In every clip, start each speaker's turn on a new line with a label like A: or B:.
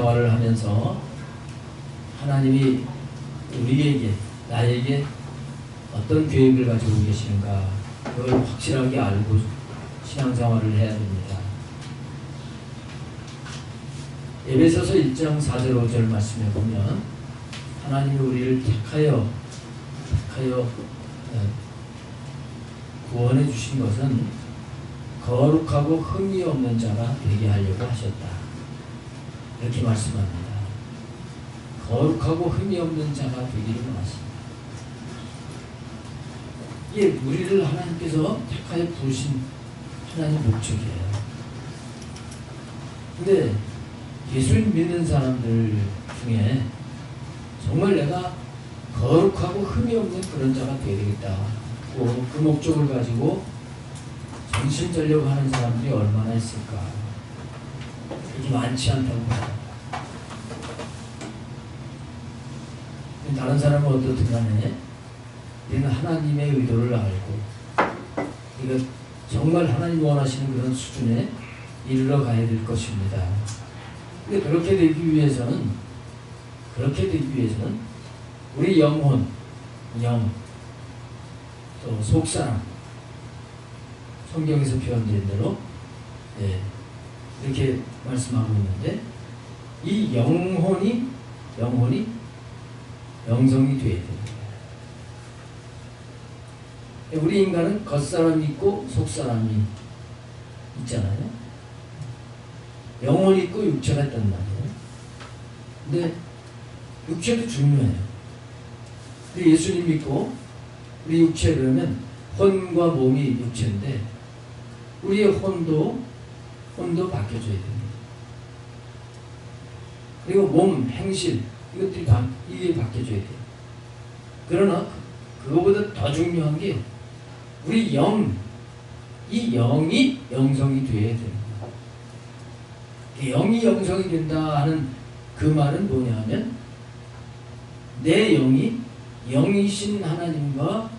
A: 신앙생활을 하면서 하나님이 우리에게, 나에게 어떤 계획을 가지고 계시는가, 그걸 확실하게 알고 신앙생활을 해야 됩니다. 에베소서 1장 4절 5절 말씀에 보면 하나님이 우리를 택하여 구원해 주신 것은 거룩하고 흠이 없는 자가 되게 하려고 하셨다, 이렇게 말씀합니다. 거룩하고 흠이 없는 자가 되기를 원하십니다. 이게 우리를 하나님께서 택하여 부르신 하나님의 목적이에요. 근데 예수님 믿는 사람들 중에 정말 내가 거룩하고 흠이 없는 그런 자가 되어야 되겠다, 그 목적을 가지고 전심전력하는 사람들이 얼마나 있을까? 그렇게 많지 않다고 봅니다. 다른 사람은 어떻든 간에 우리는 하나님의 의도를 알고 우리가 정말 하나님 원하시는 그런 수준에 이르러 가야 될 것입니다. 근데 그렇게 되기 위해서는 우리 영혼, 또 속사람, 성경에서 표현된 대로 이렇게 말씀하고 있는데, 이 영혼이 영성이 되어야 됩니다. 우리 인간은 겉사람이 있고 속사람이 있잖아요. 영혼이 있고 육체가 있단 말이에요. 근데 육체도 중요해요. 우리 예수님 믿고 우리 육체, 그러면 혼과 몸이 육체인데 우리의 혼도 바뀌어줘야 됩니다. 그리고 몸, 행실, 이게 바뀌어줘야 돼요. 그러나 그거보다 더 중요한 게 우리 이 영이 영성이 되어야 됩니다. 영이 영성이 된다 하는 그 말은 뭐냐 하면, 내 영이 영이신 하나님과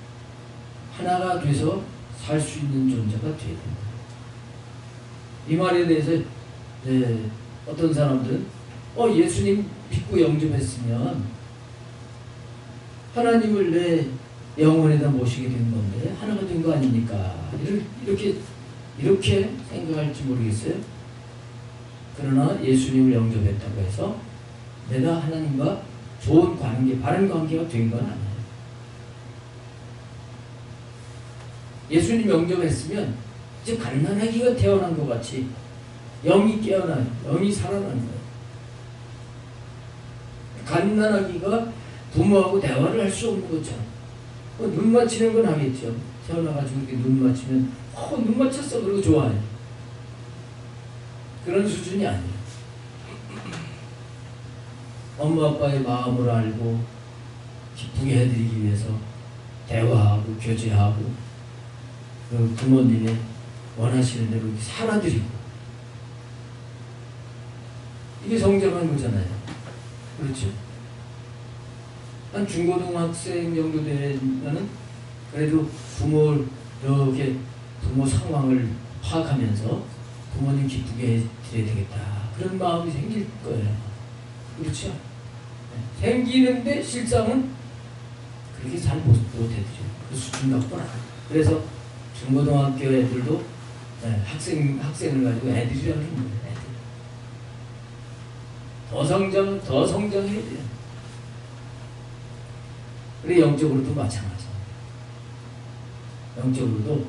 A: 하나가 돼서 살 수 있는 존재가 되어야 됩니다. 이 말에 대해서 어떤 사람들은 예수님 믿고 영접했으면 하나님을 내 영혼에다 모시게 된 건데 하나가 된 거 아닙니까? 이렇게 생각할지 모르겠어요. 그러나 예수님을 영접했다고 해서 내가 하나님과 좋은 관계, 바른 관계가 된 건 아니에요. 예수님 영접했으면 이제 갓난아기가 태어난 것 같이 영이 깨어나요. 영이 살아나는 거예요. 갓난아기가 부모하고 대화를 할 수 없는 것처럼, 눈 맞히는 건 하겠죠. 태어나가지고 이렇게 눈 맞히면 눈 맞췄어 그러고 좋아해요. 그런 수준이 아니에요. 엄마 아빠의 마음을 알고 기쁘게 해드리기 위해서 대화하고 교제하고, 그 부모님의 원하시는 대로 살아드리고, 이게 성장한 거잖아요. 그렇죠? 한 중고등학생 정도 되면은 그래도 부모 상황을 파악하면서 부모님 기쁘게 해드려야 되겠다, 그런 마음이 생길 거예요. 그렇죠? 생기는데 실상은 그렇게 잘 못해드려요. 그 수준 갖고는. 그래서 중고등학교 애들도 학생을 가지고 애들이라고 하는 거예요. 더 성장해야 돼요. 그래, 영적으로도 마찬가지입니다. 영적으로도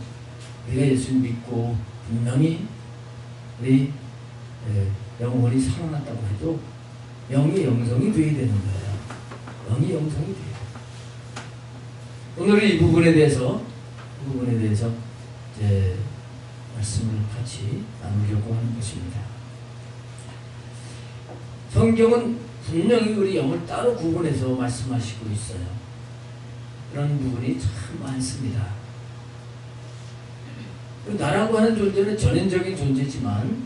A: 우리가 예수님 믿고 분명히 우리 영혼이 살아났다고 해도 영이 영성이 되어야 되는 거예요. 영이 영성이 돼요. 오늘은 이 부분에 대해서 이제 말씀을 같이 나누려고 하는 것입니다. 성경은 분명히 우리 영을 따로 구분해서 말씀하시고 있어요. 그런 부분이 참 많습니다. 나라고 하는 존재는 전인적인 존재지만,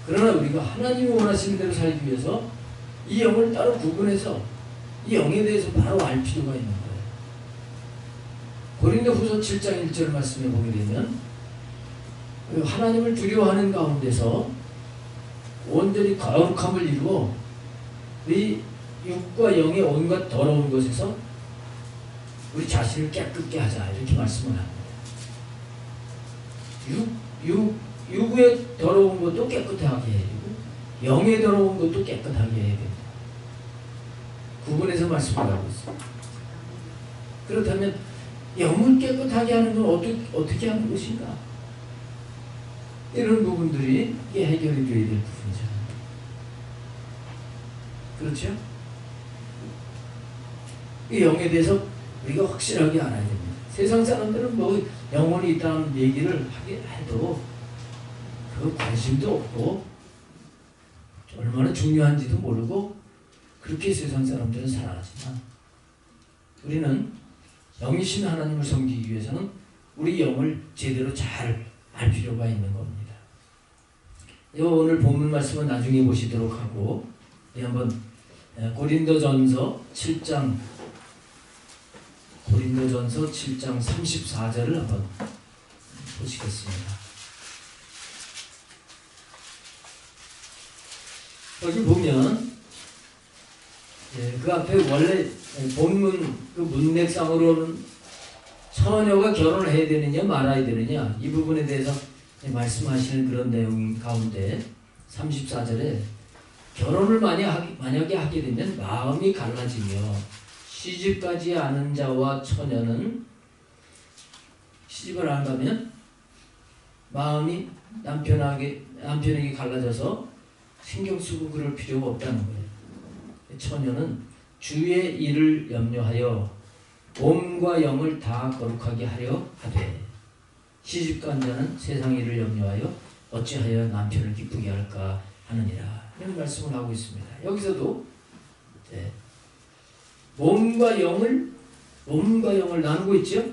A: 그러나 우리가 하나님이 원하시는 대로 살기 위해서 이 영을 따로 구분해서 이 영에 대해서 바로 알 필요가 있는 거예요. 고린도후서 7장 1절 말씀에 보게 되면, 하나님을 두려워하는 가운데서 온전히 거룩함을 이루어 우리 육과 영의 온갖 더러운 것에서 우리 자신을 깨끗게 하자 이렇게 말씀을 합니다. 육의 더러운 것도 깨끗하게 해야 되고 영의 더러운 것도 깨끗하게 해야 됩니다. 구분해서 말씀을 하고 있습니다. 그렇다면 영을 깨끗하게 하는 건 어떻게 하는 것인가? 이런 부분들이 이게 해결이 되어야 될 부분이죠. 그렇죠? 이 영에 대해서 우리가 확실하게 알아야 됩니다. 세상 사람들은 뭐 영혼이 있다는 얘기를 하게 해도 그 관심도 없고 얼마나 중요한지도 모르고 그렇게 세상 사람들은 살아가지만 우리는 영이신 하나님을 섬기기 위해서는 우리 영을 제대로 잘 알 필요가 있는 겁니다. 오늘 본문 말씀은 나중에 보시도록 하고 한번 고린도전서 7장 34절을 한번 보시겠습니다. 여기 보면 그 앞에 원래 본문 그 문맥상으로는 처녀가 결혼을 해야 되느냐 말아야 되느냐 이 부분에 대해서 말씀하시는 그런 내용 가운데 34절에 결혼을 만약에 하게 되면 마음이 갈라지며 시집가지 않은 자와 처녀는 시집을 안 가면 마음이 남편에게 갈라져서 신경 쓰고 그럴 필요가 없다는 거예요. 처녀는 주의 일을 염려하여 몸과 영을 다 거룩하게 하려 하되 시집간 자는 세상 일을 염려하여 어찌하여 남편을 기쁘게 할까 하느니라 이런 말씀을 하고 있습니다. 여기서도 몸과 영을 나누고 있죠.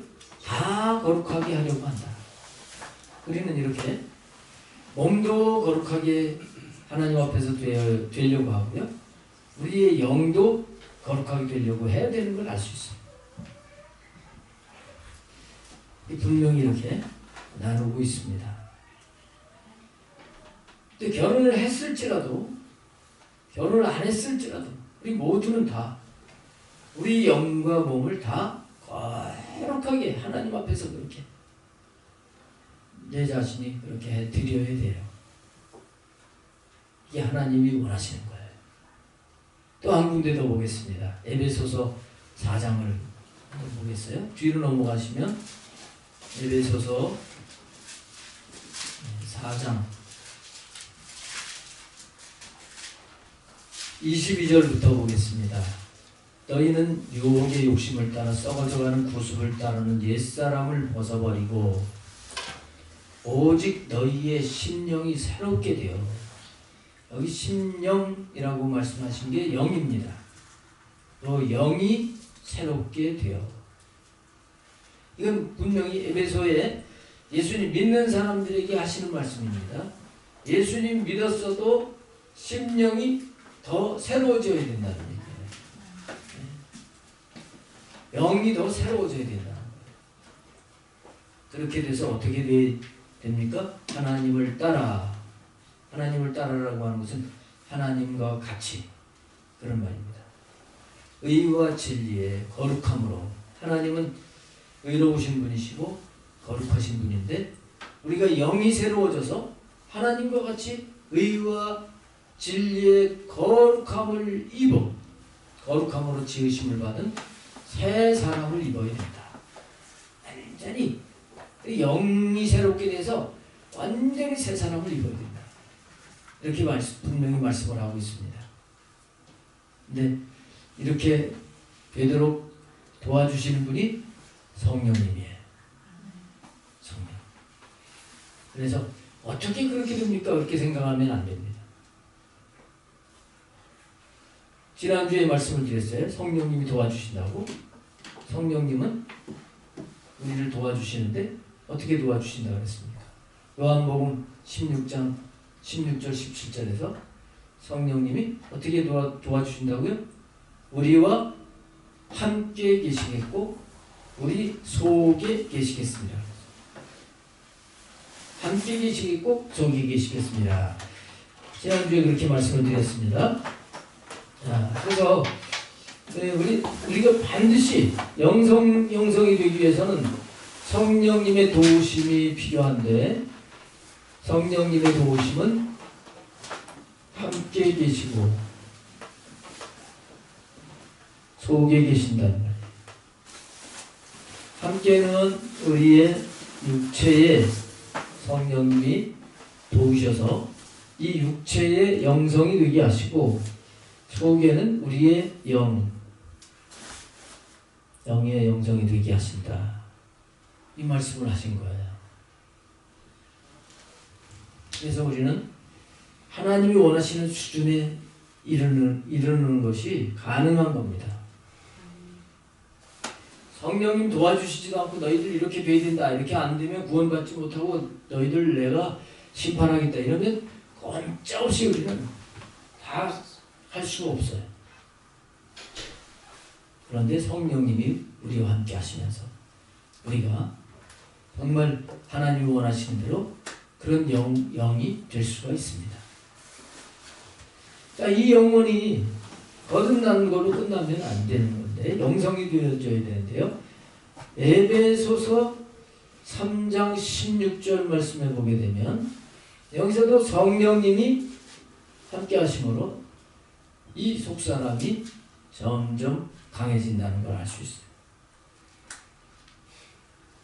A: 다 거룩하게 하려고 한다. 우리는 이렇게 몸도 거룩하게 하나님 앞에서 되려고 하고요. 우리의 영도 거룩하게 되려고 해야 되는 걸 알 수 있어요. 분명히 이렇게 나누고 있습니다. 근데 결혼을 했을지라도 결혼을 안 했을지라도 우리 모두는 다 우리 영과 몸을 다 거룩하게 하나님 앞에서 그렇게 내 자신이 그렇게 해드려야 돼요. 이게 하나님이 원하시는 거예요. 또 한 군데 더 보겠습니다. 에베소서 4장을 한번 보겠어요. 뒤로 넘어가시면 에베소서 4장 22절부터 보겠습니다. 너희는 유혹의 욕심을 따라 썩어져가는 구습을 따르는 옛사람을 벗어버리고 오직 너희의 심령이 새롭게 되어 여기 심령이라고 말씀하신 게 영입니다. 또 영이 새롭게 되어 이건 분명히 에베소에 예수님 믿는 사람들에게 하시는 말씀입니다. 예수님 믿었어도 심령이 더 새로워져야 된다는 얘기예요. 영이 더 새로워져야 된다. 그렇게 돼서 어떻게 됩니까? 하나님을 따라라고 하는 것은 하나님과 같이 그런 말입니다. 의와 진리의 거룩함으로 하나님은 의로우신 분이시고 거룩하신 분인데 우리가 영이 새로워져서 하나님과 같이 의와 진리의 거룩함을 입어 거룩함으로 지으심을 받은 새 사람을 입어야 된다. 완전히 영이 새롭게 돼서 완전히 새 사람을 입어야 된다. 이렇게 분명히 말씀을 하고 있습니다. 근데 이렇게 되도록 도와주시는 분이 성령님이에요. 성령. 그래서 어떻게 그렇게 됩니까? 그렇게 생각하면 안 됩니다. 지난주에 말씀을 드렸어요. 성령님이 도와주신다고. 성령님은 우리를 도와주시는데 어떻게 도와주신다고 그랬습니까? 요한복음 16장 16절 17절에서 성령님이 어떻게 도와주신다고요? 우리와 함께 계시겠고 우리 속에 계시겠습니다. 함께 계시겠고 속에 계시겠습니다. 지난주에 그렇게 말씀을 드렸습니다. 자, 그래서 우리가 반드시 영성이 되기 위해서는 성령님의 도우심이 필요한데, 성령님의 도우심은 함께 계시고 속에 계신다는 말이에요. 함께는 우리의 육체에 성령님이 도우셔서 이 육체의 영성이 되게 하시고, 속에는 우리의 영의 영성이 되게 하신다. 이 말씀을 하신 거예요. 그래서 우리는 하나님이 원하시는 수준에 이르는 것이 가능한 겁니다. 성령님 도와주시지도 않고 너희들 이렇게 돼야 된다, 이렇게 안 되면 구원받지 못하고 너희들 내가 심판하겠다 이러면 꼼짝없이 우리는 다 할 수가 없어요. 그런데 성령님이 우리와 함께 하시면서 우리가 정말 하나님이 원하시는 대로 그런 영이 될 수가 있습니다. 자, 이 영혼이 거듭난 거로 끝나면 안 되는 건데 영성이 되어져야 되는데요. 에베소서 3장 16절 말씀해 보게 되면 여기서도 성령님이 함께 하심으로 이 속사람이 점점 강해진다는 걸 알 수 있어요.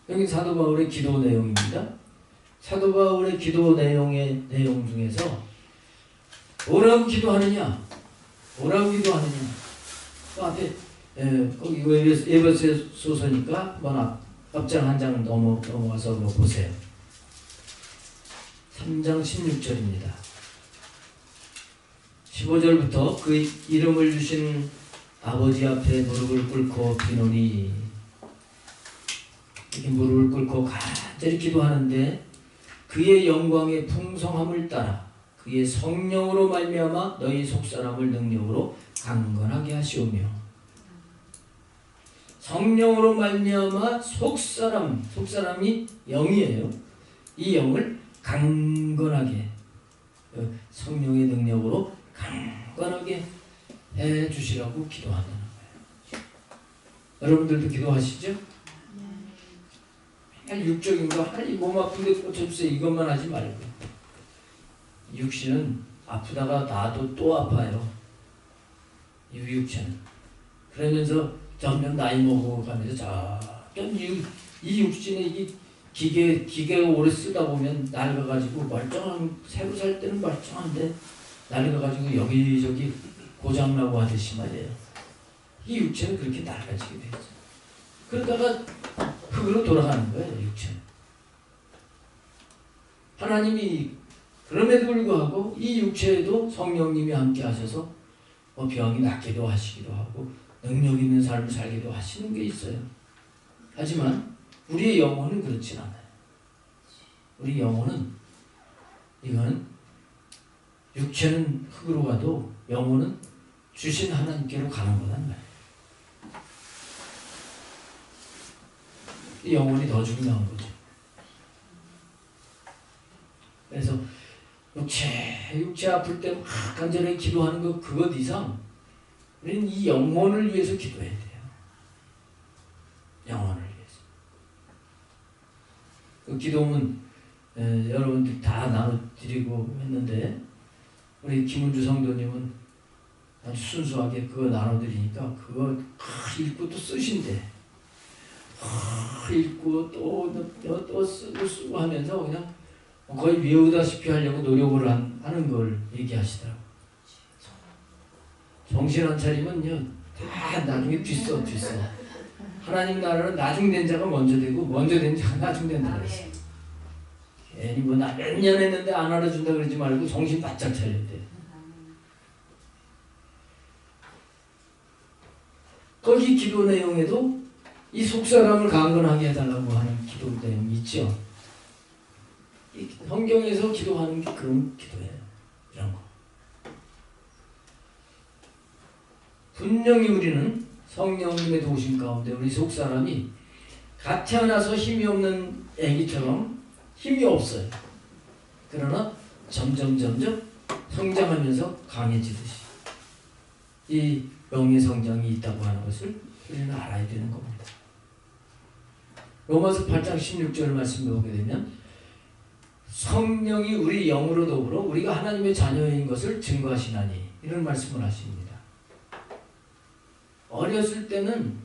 A: 여기 사도 바울의 기도 내용입니다. 사도 바울의 기도 내용 중에서 뭐라고 기도하느냐? 뭐라고 기도하느냐? 그 앞에 거기 에베소서니까 한번 앞장 한 장 넘어가서 보세요. 3장 16절입니다. 15절부터 그 이름을 주신 아버지 앞에 무릎을 꿇고 비노니, 이렇게 무릎을 꿇고 간절히 기도하는데 그의 영광의 풍성함을 따라 그의 성령으로 말미암아 너희 속사람을 능력으로 강건하게 하시오며, 성령으로 말미암아 속사람이 영이에요. 이 영을 강건하게, 성령의 능력으로 강건하게 해주시라고 기도하는 거예요. 여러분들도 기도하시죠? 맨날 육적인 거, 이 몸 아픈데 고쳐주세요 이것만 하지 말고, 육신은 아프다가 나도 또 아파요. 이 육체는. 그러면서 점점 나이 먹어가면서 점점 이 육신의 기계가 오래 쓰다 보면 낡아가지고 새로 살 때는 멀쩡한데 낡아가지고 여기저기 고장나고 하듯이 말이에요. 이 육체는 그렇게 낡아지게 되죠. 그러다가 흙으로 돌아가는 거예요, 육체는. 하나님이 그럼에도 불구하고 이 육체에도 성령님이 함께 하셔서 병이 낫기도 하시기도 하고 능력 있는 삶을 살기도 하시는 게 있어요. 하지만 우리의 영혼은 그렇진 않아요. 우리 영혼은, 이거는 육체는 흙으로 가도 영혼은 주신 하나님께로 가는 거란 말이에요. 이 영혼이 더 중요한 거죠. 그래서 육체 아플 때 막 간절히 기도하는 것, 그것 이상 우리는 이 영혼을 위해서 기도해야 돼요. 영혼을 위해서. 그 기도문 여러분들 다 나눠드리고 했는데 우리 김은주 성도님은 아주 순수하게 그거 나눠드리니까 그거 읽고 또 쓰신대. 읽고 또 쓰고 하면서 그냥 거의 외우다시피 하려고 노력을 하는 걸 얘기하시더라고요. 정신 안 차리면요 다 나중에 뒤써. 하나님 나라는 나중된 자가 먼저 되고 먼저 된 자가 나중된다 그랬어요. 괜히 나 몇 년 했는데 안 알아준다 그러지 말고 정신 바짝 차려야 돼. 거기 기도 내용에도 이 속사람을 강건하게 해달라고 하는 기도 내용이 있죠. 이 성경에서 기도하는 게 그런 기도예요. 이런 거. 분명히 우리는 성령님의 도우심 가운데 우리 속사람이 갓 태어나서 힘이 없는 애기처럼 힘이 없어요. 그러나 점점 성장하면서 강해지듯이 이 영의 성장이 있다고 하는 것을 우리는 알아야 되는 겁니다. 로마서 8장 16절 말씀을 보게 되면 성령이 우리 영으로 더불어 우리가 하나님의 자녀인 것을 증거하시나니 이런 말씀을 하십니다. 어렸을 때는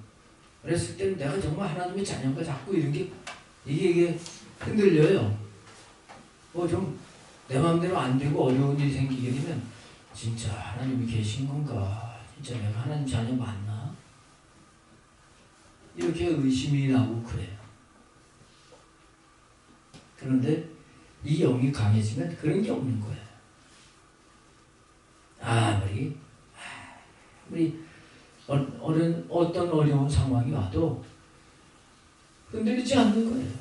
A: 내가 정말 하나님의 자녀인가 자꾸 이런 게 이게 흔들려요. 뭐 좀 내 마음대로 안 되고 어려운 일이 생기게 되면 진짜 하나님이 계신 건가? 진짜 내가 하나님 자녀 맞나? 이렇게 의심이 나고 그래요. 그런데 이 영이 강해지면 그런 게 없는 거예요. 어떤 어려운 상황이 와도 흔들리지 않는 거예요.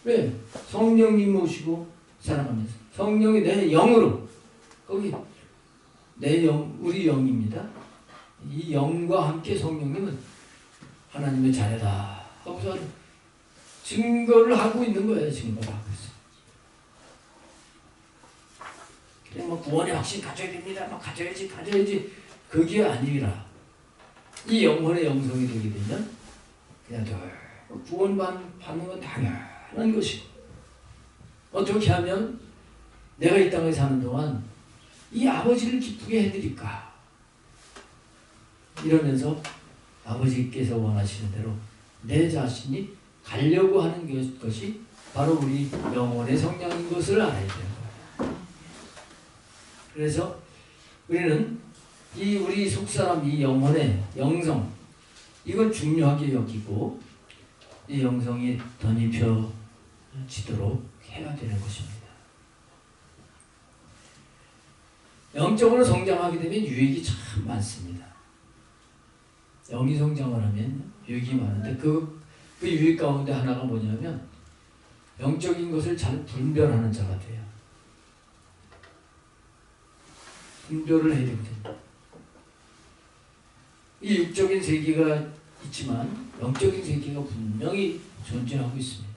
A: 왜? 성령이 모시고 살아가면서 성령이 내 영으로 거기 내 영, 우리 영입니다. 이 영과 함께 성령님은 하나님의 자녀다 하고서 증거를 하고 있는 거예요. 증거를 하고 있어요. 그냥 뭐 구원의 확신 가져야 됩니다. 막 가져야지 그게 아니라 이 영혼의 영성이 되게 되면 그냥 구원받는 건 당연한 것이고 어떻게 하면 내가 이 땅에 사는 동안 이 아버지를 기쁘게 해드릴까 이러면서 아버지께서 원하시는 대로 내 자신이 가려고 하는 것이 바로 우리 영혼의 성령인 것을 알아야 되는 거예요. 그래서 우리는 이 우리 속사람 이 영혼의 영성 이걸 중요하게 여기고 이 영성이 덧입혀지도록 해야 되는 것입니다. 영적으로 성장하게 되면 유익이 참 많습니다. 영이 성장을 하면 유익이 많은데 그 유익 가운데 하나가 뭐냐면 영적인 것을 잘 분별하는 자가 돼요. 분별을 해야 되거든요. 이 육적인 세계가 있지만 영적인 세계가 분명히 존재하고 있습니다.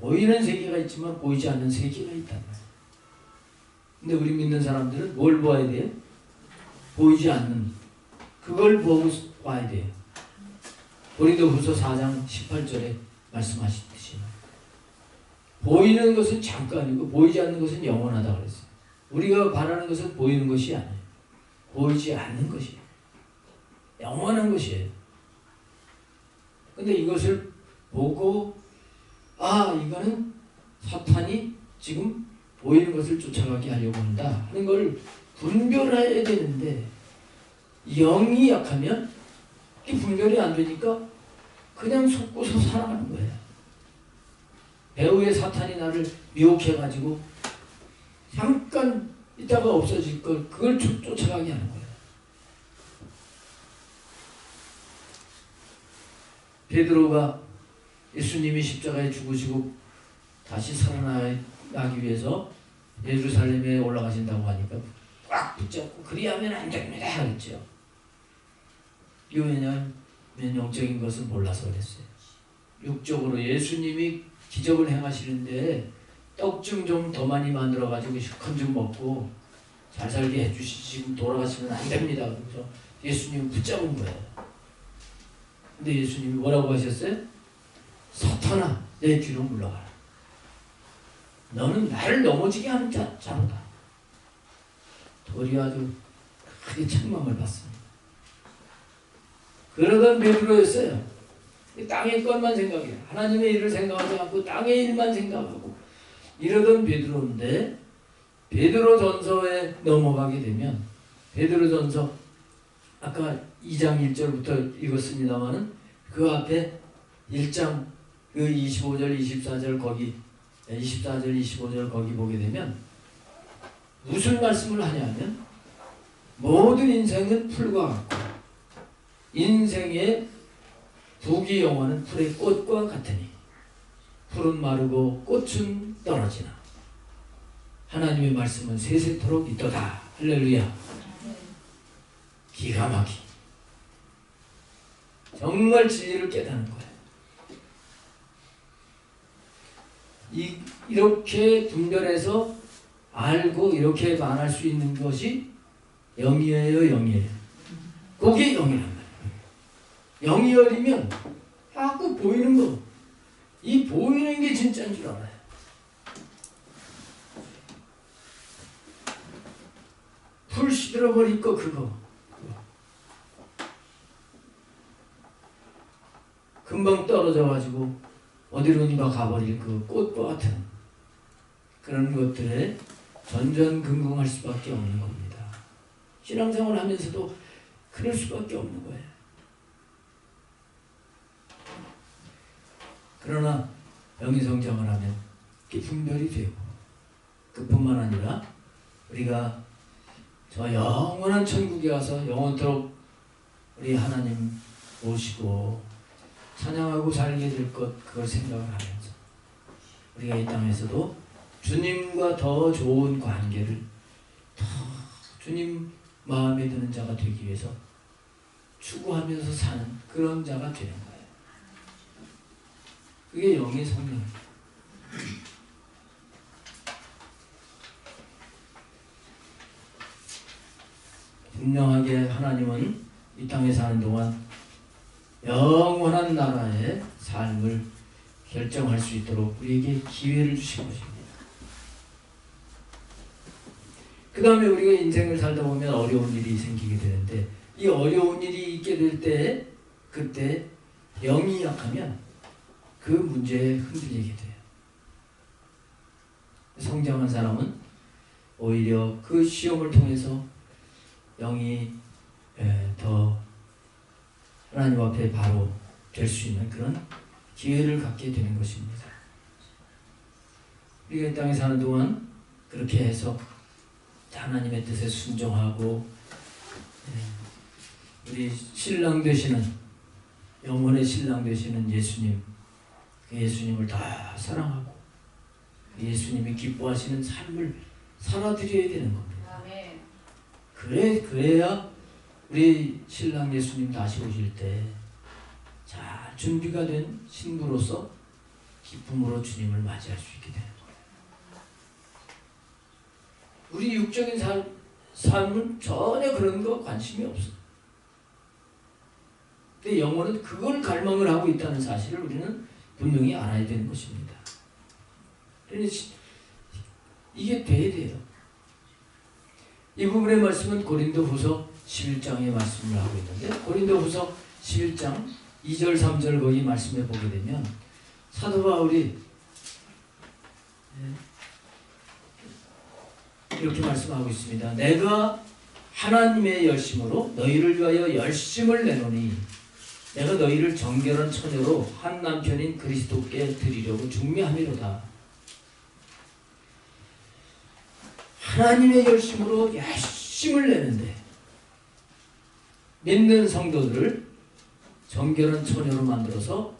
A: 보이는 세계가 있지만 보이지 않는 세계가 있단 말이에요. 근데 우리 믿는 사람들은 뭘 보아야 돼요? 보이지 않는 그걸 보고 봐야 돼요. 고린도후서 4장 18절에 말씀하셨듯이 보이는 것은 잠깐이고 보이지 않는 것은 영원하다 그랬어요. 우리가 바라는 것은 보이는 것이 아니에요. 보이지 않는 것이에요. 영원한 것이에요. 근데 이것을 보고 이거는 사탄이 지금 보이는 것을 쫓아가게 하려고 한다 하는 걸 분별해야 되는데 영이 약하면 이 분별이 안 되니까 그냥 속고서 살아가는 거예요. 배후의 사탄이 나를 미혹해가지고 잠깐 있다가 없어질 걸 그걸 쫓아가게 하는 거예요. 베드로가 예수님이 십자가에 죽으시고 다시 살아나기 위해서 예루살렘에 올라가신다고 하니까 꽉 붙잡고 그리하면 안 됩니다 그랬죠. 왜냐하면 영적인 것을 몰라서 그랬어요. 육적으로 예수님이 기적을 행하시는데 떡 좀 더 많이 만들어가지고 실컷 좀 먹고 잘 살게 해주시지 지금 돌아가시면 안 됩니다. 그래서 예수님 붙잡은 거예요. 근데 예수님이 뭐라고 하셨어요? 사탄아 내 뒤로 물러가라. 너는 나를 넘어지게 하는 자로다. 돌이 아주 크게 책망을 받습니다. 그러던 베드로였어요. 땅의 것만 생각해요. 하나님의 일을 생각하지 않고 땅의 일만 생각하고 이러던 베드로인데 베드로전서에 넘어가게 되면 베드로전서 아까 2장 1절부터 읽었습니다마는 그 앞에 1장 그 25절 24절 거기 24절 25절 거기 보게 되면 무슨 말씀을 하냐면 모든 인생은 풀과 같고 인생의 부귀 영화는 풀의 꽃과 같으니 풀은 마르고 꽃은 떨어지나 하나님의 말씀은 세세토록 있도다. 할렐루야. 기가 막히 정말 진리를 깨닫는 거예요. 이렇게 분별해서 알고 이렇게 말할 수 있는 것이 영이에요, 영이에요? 그게 영이란 말이에요. 영이 열리면 자꾸 보이는 거, 이 보이는 게 진짜인 줄 알아요. 풀 시들어버릴 거 그거. 금방 떨어져가지고 어디론가 가버릴 그 꽃과 같은 그런 것들에 전전긍긍할 수밖에 없는 겁니다. 신앙생활 하면서도 그럴 수밖에 없는 거예요. 그러나 영이성장을 하면 그게 분별이 되고, 그뿐만 아니라 우리가 저 영원한 천국에 가서 영원토록 우리 하나님 모시고 찬양하고 살게 될 것, 그걸 생각을 하면서 우리가 이 땅에서도 주님과 더 좋은 관계를, 더 주님 마음에 드는 자가 되기 위해서 추구하면서 사는 그런 자가 되는 거예요. 그게 영의 성령. 분명하게 하나님은 이 땅에 사는 동안 영원한 나라의 삶을 결정할 수 있도록 우리에게 기회를 주신 것입니다. 그 다음에 우리가 인생을 살다 보면 어려운 일이 생기게 되는데, 이 어려운 일이 있게 될 때, 그때 영이 약하면 그 문제에 흔들리게 돼요. 성장한 사람은 오히려 그 시험을 통해서 영이 더 하나님 앞에 바로 될 수 있는 그런 기회를 갖게 되는 것입니다. 우리가 이 땅에 사는 동안 그렇게 해서 하나님의 뜻에 순종하고, 우리 신랑 되시는, 영혼의 신랑 되시는 예수님, 그 예수님을 다 사랑하고 그 예수님이 기뻐하시는 삶을 살아드려야 되는 겁니다. 그래야 우리 신랑 예수님 다시 오실 때 잘 준비가 된 신부로서 기쁨으로 주님을 맞이할 수 있게 되는 거예요. 우리 육적인 삶은 전혀 그런 거 관심이 없어요. 근데 영혼은 그걸 갈망을 하고 있다는 사실을 우리는 분명히 알아야 되는 것입니다. 그러니 이게 돼야 돼요. 이 부분의 말씀은 고린도후서 11장의 말씀을 하고 있는데, 고린도후서 11장 2절 3절 거기 말씀해 보게 되면 사도 바울이 이렇게 말씀하고 있습니다. 내가 하나님의 열심으로 너희를 위하여 열심을 내노니 내가 너희를 정결한 처녀로 한 남편인 그리스도께 드리려고 중매함이로다. 하나님의 열심으로 열심을 내는데 믿는 성도들을 정결한 처녀로 만들어서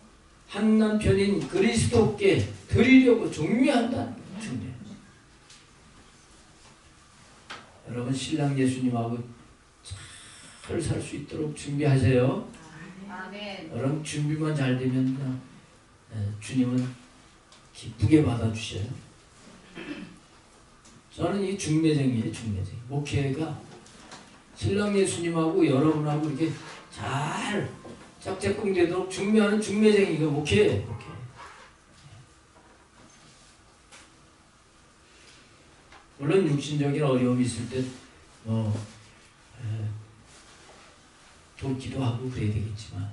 A: 한 남편인 그리스도께 드리려고 중매한다. 중매. 여러분 신랑 예수님하고 잘 살 수 있도록 준비하세요. 아멘. 여러분 준비만 잘 되면 그냥 주님은 기쁘게 받아주셔요. 저는 이 중매쟁이에요. 중매쟁이. 목회가 신랑 예수님하고 여러분하고 이렇게 잘 짝짝꿍되도록 중매하는 중매쟁이가 목회예요. 목회. 물론 육신적인 어려움이 있을 때 돕기도 하고 그래야 되겠지만,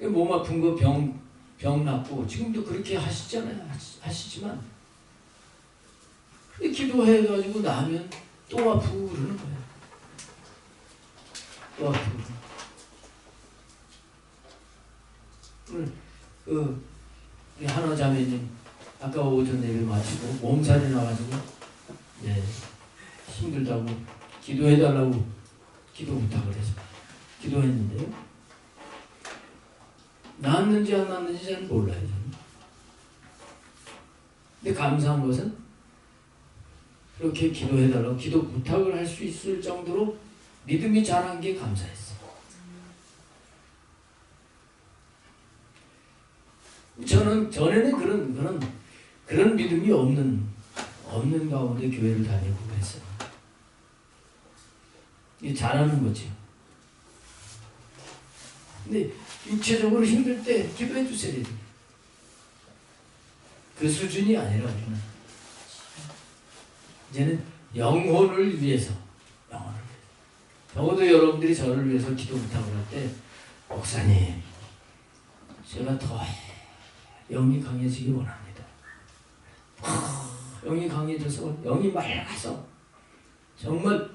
A: 몸 아픈 거 병 낫고 지금도 그렇게 하시잖아요. 하시지만 기도해가지고 나면 또 아프고 그러는 거예요. 또 아프고. 오늘 우리 하나 자매님 아까 오전 예배 마치고 몸살이 나가지고 힘들다고 기도해달라고 기도 부탁을 해서 기도했는데요. 낫는지 안 낫는지 잘 몰라요. 저는. 근데 감사한 것은 그렇게 기도해달라고 기도 부탁을 할 수 있을 정도로 믿음이 자란 게 감사했어요. 저는 전에는 그런 믿음이 없는 가운데 교회를 다니고 그랬어요. 이게 잘하는 거죠. 근데 육체적으로 힘들 때 기도해 주셔야 돼요. 그 수준이 아니라 우리는 이제는 영혼을 위해서, 영혼을 위해서. 적어도 여러분들이 저를 위해서 기도 부탁을 할 때, 목사님, 제가 더 영이 강해지기 원합니다. 영이 강해져서, 영이 맑아서 정말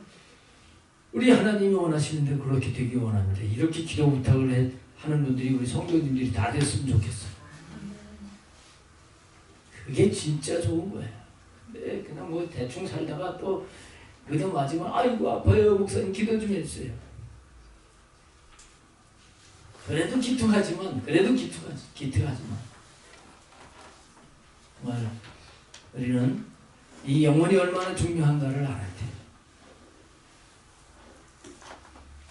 A: 우리 하나님이 원하시는데 그렇게 되기 원합니다. 이렇게 기도 부탁을 하는 분들이 우리 성도님들이 다 됐으면 좋겠어요. 그게 진짜 좋은 거예요. 근데 그냥 뭐 대충 살다가 또 그냥 마지막 아이고 아파요 목사님 기도 좀 해주세요. 그래도 기특하지만 정말 우리는 이 영혼이 얼마나 중요한가를 알아야 돼요.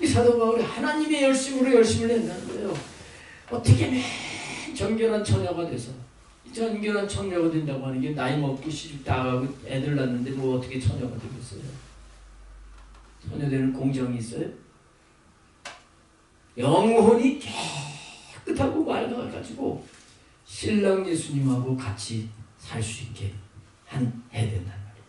A: 이 사도 바울이 하나님의 열심을 낸다는 거예요. 어떻게 맨 정결한 처녀가 돼서, 정결한 처녀가 된다고 하는 게 나이 먹고 시집 다 가고 애들 낳는데 뭐 어떻게 처녀가 되겠어요? 처녀 되는 공정이 있어요? 영혼이 깨끗하고 맑아가지고 신랑 예수님하고 같이 살 수 있게 해야 된단 말이에요.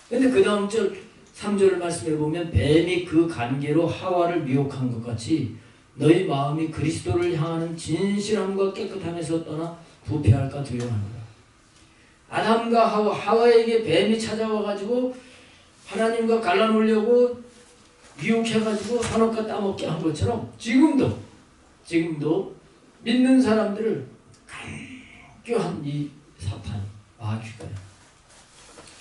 A: 근데 그 다음 절 3절을 말씀해 보면 뱀이 그 관계로 하와를 미혹한 것 같이 너희 마음이 그리스도를 향하는 진실함과 깨끗함에서 떠나 부패할까 두려워하노라. 아담과 하와에게 뱀이 찾아와가지고 하나님과 갈라놓으려고 미혹해가지고 산업과 따먹게 한 것처럼 지금도 믿는 사람들을 간교한 이 사탄 마귀가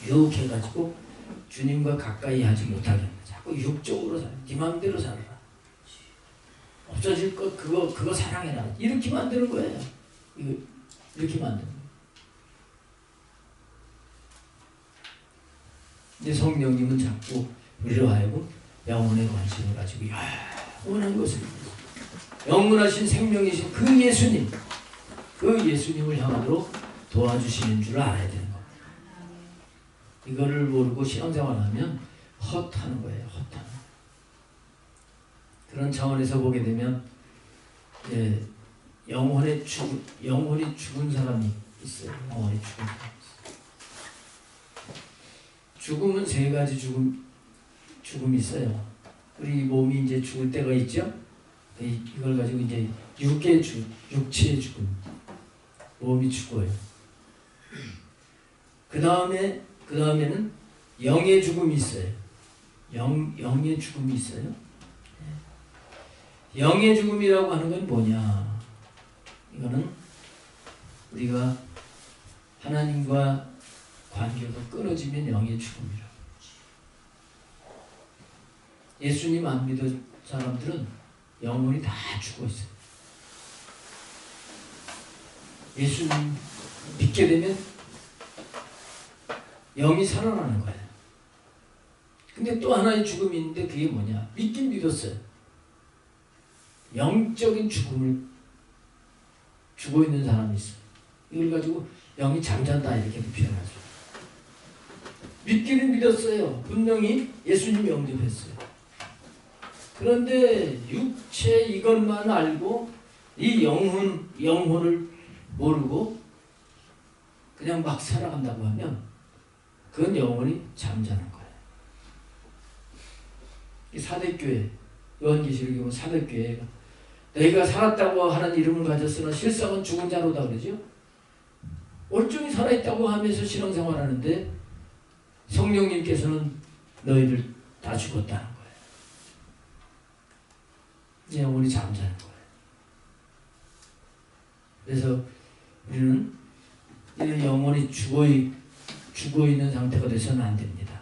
A: 유혹해가지고 주님과 가까이 하지 못하게 합니다. 자꾸 육적으로 살아. 네 마음대로 살아라. 없어질 것 그거 사랑해라. 이렇게 만드는 거예요. 이렇게 만드는 거예요. 근데 성령님은 자꾸 우리로 하여금 영혼의 관심을 가지고 영원한 것을 영원하신 생명이신 그 예수님을 향하도록 도와주시는 줄 알아야 되는 겁니다. 이거를 모르고 신앙생활하면 헛하는 거예요. 헛하는. 그런 차원에서 보게 되면 영혼이 죽은 사람이 있어요. 영혼이 죽은 사람이 있어요. 죽음은 세 가지 죽음이 있어요. 우리 몸이 이제 죽을 때가 있죠. 이걸 가지고 이제 육체의 죽음, 몸이 죽어요. 그 다음에는 영의 죽음이 있어요. 영의 죽음이 있어요. 영의 죽음이라고 하는 건 뭐냐? 이거는 우리가 하나님과 관계가 끊어지면 영의 죽음이라고. 예수님 안 믿은 사람들은 영혼이 다 죽어 있어요. 예수님 믿게 되면 영이 살아나는 거예요. 근데 또 하나의 죽음이 있는데 그게 뭐냐? 믿긴 믿었어요. 영적인 죽음을 죽어 있는 사람이 있어요. 이걸 가지고 영이 잠잔다 이렇게 표현하죠. 믿기는 믿었어요. 분명히 예수님 영접했어요. 그런데 육체 이것만 알고 이 영혼을 모르고 그냥 막 살아간다고 하면 그건 영혼이 잠자는 거예요. 이 사대교회, 요한계시록에 보면 사대교회가 너희가 살았다고 하는 이름을 가졌으나 실상은 죽은 자로다 그러죠. 온전히 살아있다고 하면서 신앙생활하는데 성령님께서는 너희들 다 죽었다는 거예요. 영혼이 잠자는 거예요. 그래서 우리는 이런 영혼이 죽어 있는 상태가 돼서는 안 됩니다.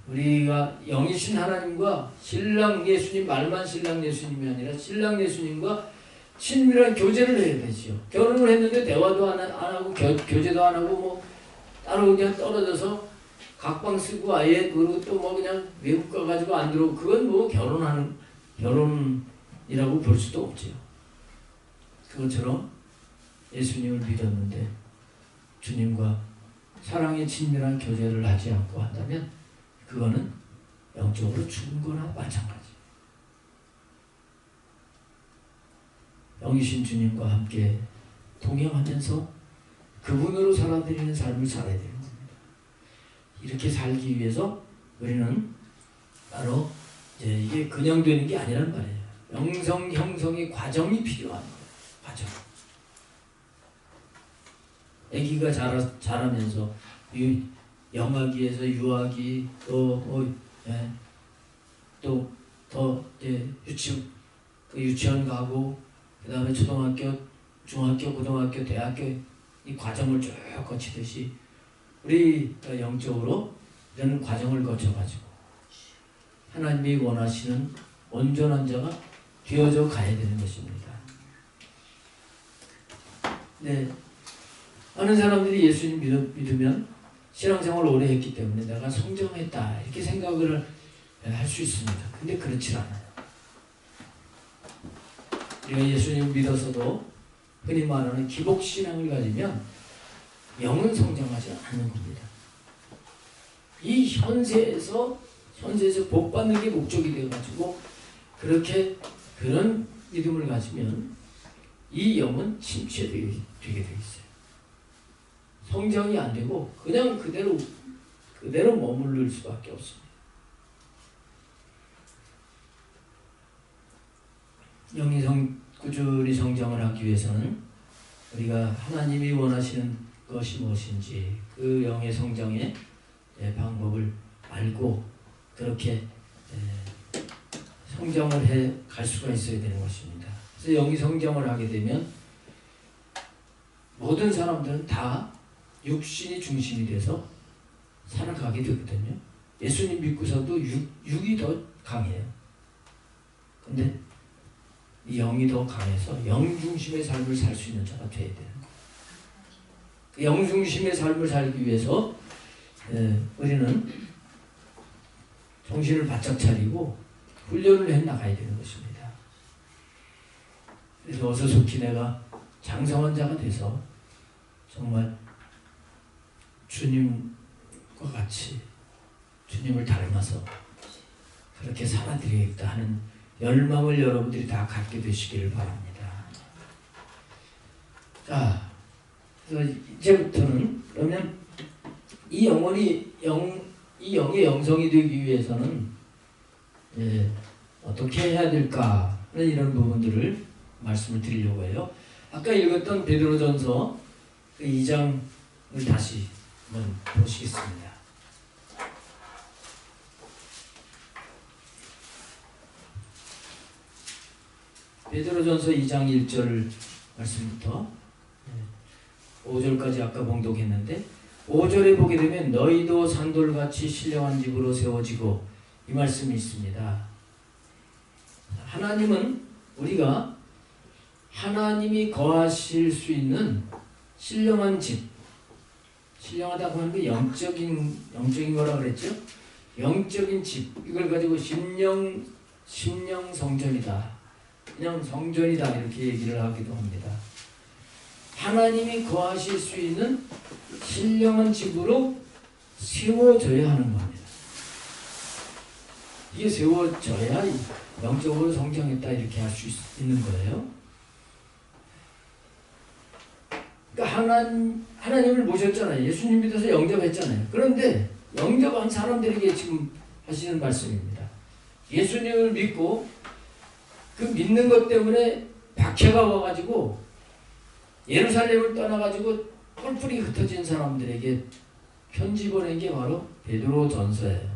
A: 우리가 영이신 하나님과 신랑 예수님, 말만 신랑 예수님이 아니라 신랑 예수님과 친밀한 교제를 해야 되지요. 결혼을 했는데 대화도 안 하고 교제도 안 하고 뭐 따로 그냥 떨어져서 각방 쓰고 아예 그리고 또 뭐 그냥 외국 가가지고 안 들어오고 그건 뭐 결혼이라고 볼 수도 없지요. 그것처럼 예수님을 믿었는데 주님과 사랑의 친밀한 교제를 하지 않고 한다면 그거는 영적으로 죽은 거나 마찬가지. 영이신 주님과 함께 동행하면서 그분으로 살아드리는 삶을 살아야 되는 겁니다. 이렇게 살기 위해서 우리는 바로 이게 그냥 되는 게 아니란 말이에요. 영성 형성의 과정이 필요한 거예요. 과정. 아기가 자라면서 영아기에서 유아기 또 유치원 가고 그 다음에 초등학교, 중학교, 고등학교, 대학교 이 과정을 쭉 거치듯이 우리가 영적으로 이런 과정을 거쳐가지고 하나님이 원하시는 온전한 자가 되어져 가야 되는 것입니다. 네, 많은 사람들이 예수님 믿으면 신앙생활을 오래 했기 때문에 내가 성정했다 이렇게 생각을 할 수 있습니다. 근데 그렇지 않아요. 우리가 예수님 믿어서도 흔히 말하는 기복신앙을 가지면 영은 성장하지 않는 겁니다. 이 현세에서 복 받는 게 목적이 되어가지고 그런 믿음을 가지면 이 영은 침체되게 되어 있어요. 성장이 안 되고 그냥 그대로 머무를 수밖에 없습니다. 영이 꾸준히 성장을 하기 위해서는 우리가 하나님이 원하시는 것이 무엇인지 그 영의 성장의 방법을 알고 그렇게 성장을 해 갈 수가 있어야 되는 것입니다. 그래서 영이 성장을 하게 되면 모든 사람들은 다 육신이 중심이 돼서 살아가게 되거든요. 예수님 믿고서도 육이 더 강해요. 근데 이 영이 더 강해서 영 중심의 삶을 살 수 있는 자가 되어야 되는 거예요. 영 중심의 삶을 살기 위해서 우리는 정신을 바짝 차리고 훈련을 해 나가야 되는 것입니다. 그래서 어서 속히 내가 장성한 자가 돼서 정말 주님과 같이 주님을 닮아서 그렇게 살아드리겠다 하는 열망을 여러분들이 다 갖게 되시기를 바랍니다. 자, 그래서 이제부터는 그러면 이 영의 영성이 되기 위해서는 어떻게 해야 될까 하는 이런 부분들을 말씀을 드리려고 해요. 아까 읽었던 베드로전서 2장을 다시 한번 보시겠습니다. 베드로전서 2장 1절 말씀부터 5절까지 아까 봉독했는데 5절에 보게 되면 너희도 산돌같이 신령한 집으로 세워지고 이 말씀이 있습니다. 하나님은 우리가 하나님이 거하실 수 있는 신령한 집, 신령하다고 하는 게 영적인 거라 그랬죠? 영적인 집, 이걸 가지고 심령 성전이다. 그냥 성전이다 이렇게 얘기를 하기도 합니다. 하나님이 거하실 수 있는 신령한 집으로 세워져야 하는 겁니다. 이게 세워져야 영적으로 성장했다 이렇게 할 수 있는 거예요. 그러니까 하나님을 모셨잖아요. 예수님 믿어서 영접했잖아요. 그런데 영접한 사람들에게 지금 하시는 말씀입니다. 예수님을 믿고 그 믿는 것 때문에 박해가 와가지고 예루살렘을 떠나가지고 뿔뿔이 흩어진 사람들에게 편지 보낸 게 바로 베드로전서예요.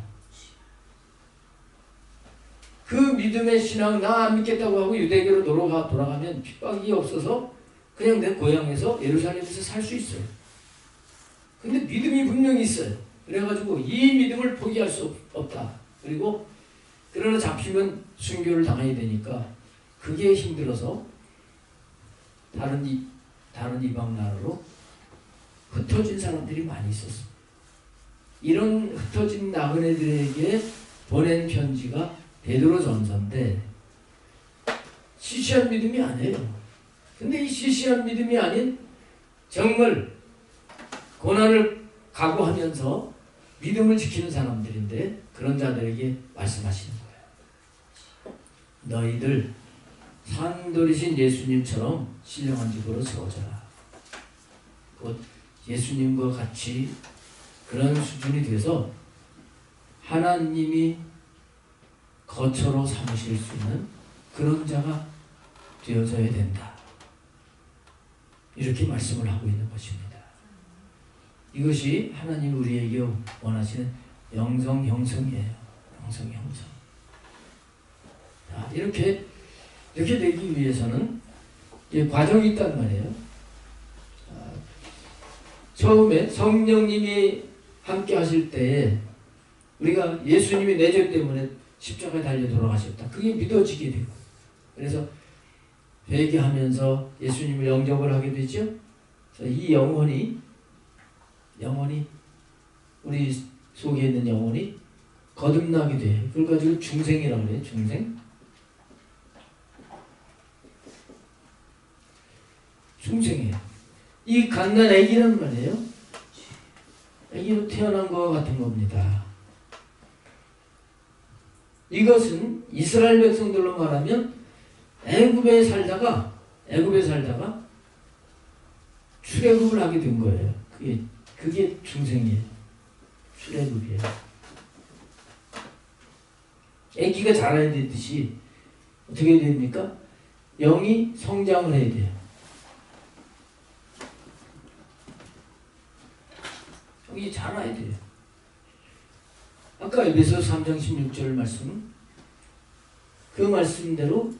A: 그 믿음의 신앙 나 안 믿겠다고 하고 유대교로 돌아가면 핍박이 없어서 그냥 내 고향에서 예루살렘에서 살 수 있어요. 근데 믿음이 분명히 있어요. 그래가지고 이 믿음을 포기할 수 없다. 그리고 그러나 잡히면 순교를 당해야 되니까 그게 힘들어서 다른 이방 나라로 흩어진 사람들이 많이 있었어요. 이런 흩어진 나그네들에게 보낸 편지가 베드로전서인데 시시한 믿음이 아니에요. 근데 이 시시한 믿음이 아닌 정말 고난을 각오하면서 믿음을 지키는 사람들인데 그런 자들에게 말씀하시는 거예요. 너희들 산돌이신 예수님처럼 신령한 집으로 세워져라. 곧 예수님과 같이 그런 수준이 돼서 하나님이 거처로 삼으실 수 있는 그런 자가 되어져야 된다. 이렇게 말씀을 하고 있는 것입니다. 이것이 하나님 우리에게 원하시는 영성 형성이에요. 영성 형성. 자, 이렇게 되기 위해서는 과정이 있단 말이에요. 처음에 성령님이 함께 하실 때에 우리가 예수님이 내 죄 때문에 십자가에 달려 돌아가셨다. 그게 믿어지게 되고 그래서 회개하면서 예수님을 영접을 하게 되죠. 이 영혼이 우리 속에 있는 영혼이 거듭나게 돼요. 그걸 가지고 중생이라고 해요. 중생이에요. 이 갓난 아기란 말이에요. 아기로 태어난 것과 같은 겁니다. 이것은 이스라엘 백성들로 말하면 애굽에 살다가 출애굽을 하게 된 거예요. 그게 중생이에요. 출애굽이에요. 아기가 자라야 되듯이 어떻게 됩니까? 영이 성장을 해야 돼요. 영이 자라야 돼요. 아까 에베소서 3장 16절 말씀은 그 말씀대로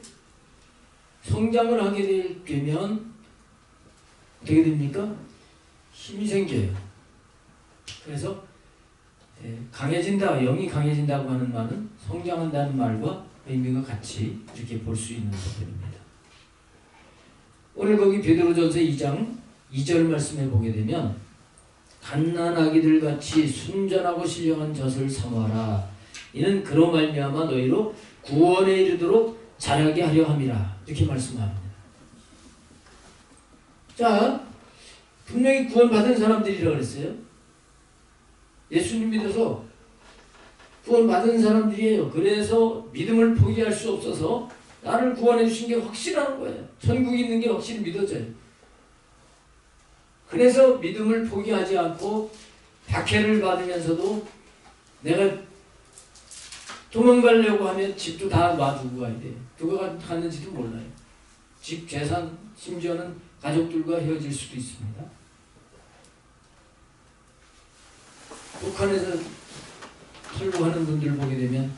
A: 성장을 하게 되면 어떻게 됩니까? 힘이 생겨요. 그래서 강해진다, 영이 강해진다고 하는 말은 성장한다는 말과 의미가 같이 이렇게 볼 수 있는 부분입니다. 오늘 거기 베드로전서 2장 2절 말씀에 보게 되면 갓난아기들 같이 순전하고 신령한 젖을 삼아라. 이는 그로 말미암아 너희로 구원에 이르도록 자라게 하려 함이라. 이렇게 말씀합니다. 자, 분명히 구원받은 사람들이라고 그랬어요. 예수님 믿어서 구원받은 사람들이에요. 그래서 믿음을 포기할 수 없어서 나를 구원해 주신 게 확실한 거예요. 천국에 있는 게 확실히 믿어져요. 그래서 믿음을 포기하지 않고 박해를 받으면서도 내가 도망가려고 하면 집도 다 놔두고 가야 돼요. 누가 갔는지도 몰라요. 집, 재산, 심지어는 가족들과 헤어질 수도 있습니다. 북한에서 탈북하는 분들 보게 되면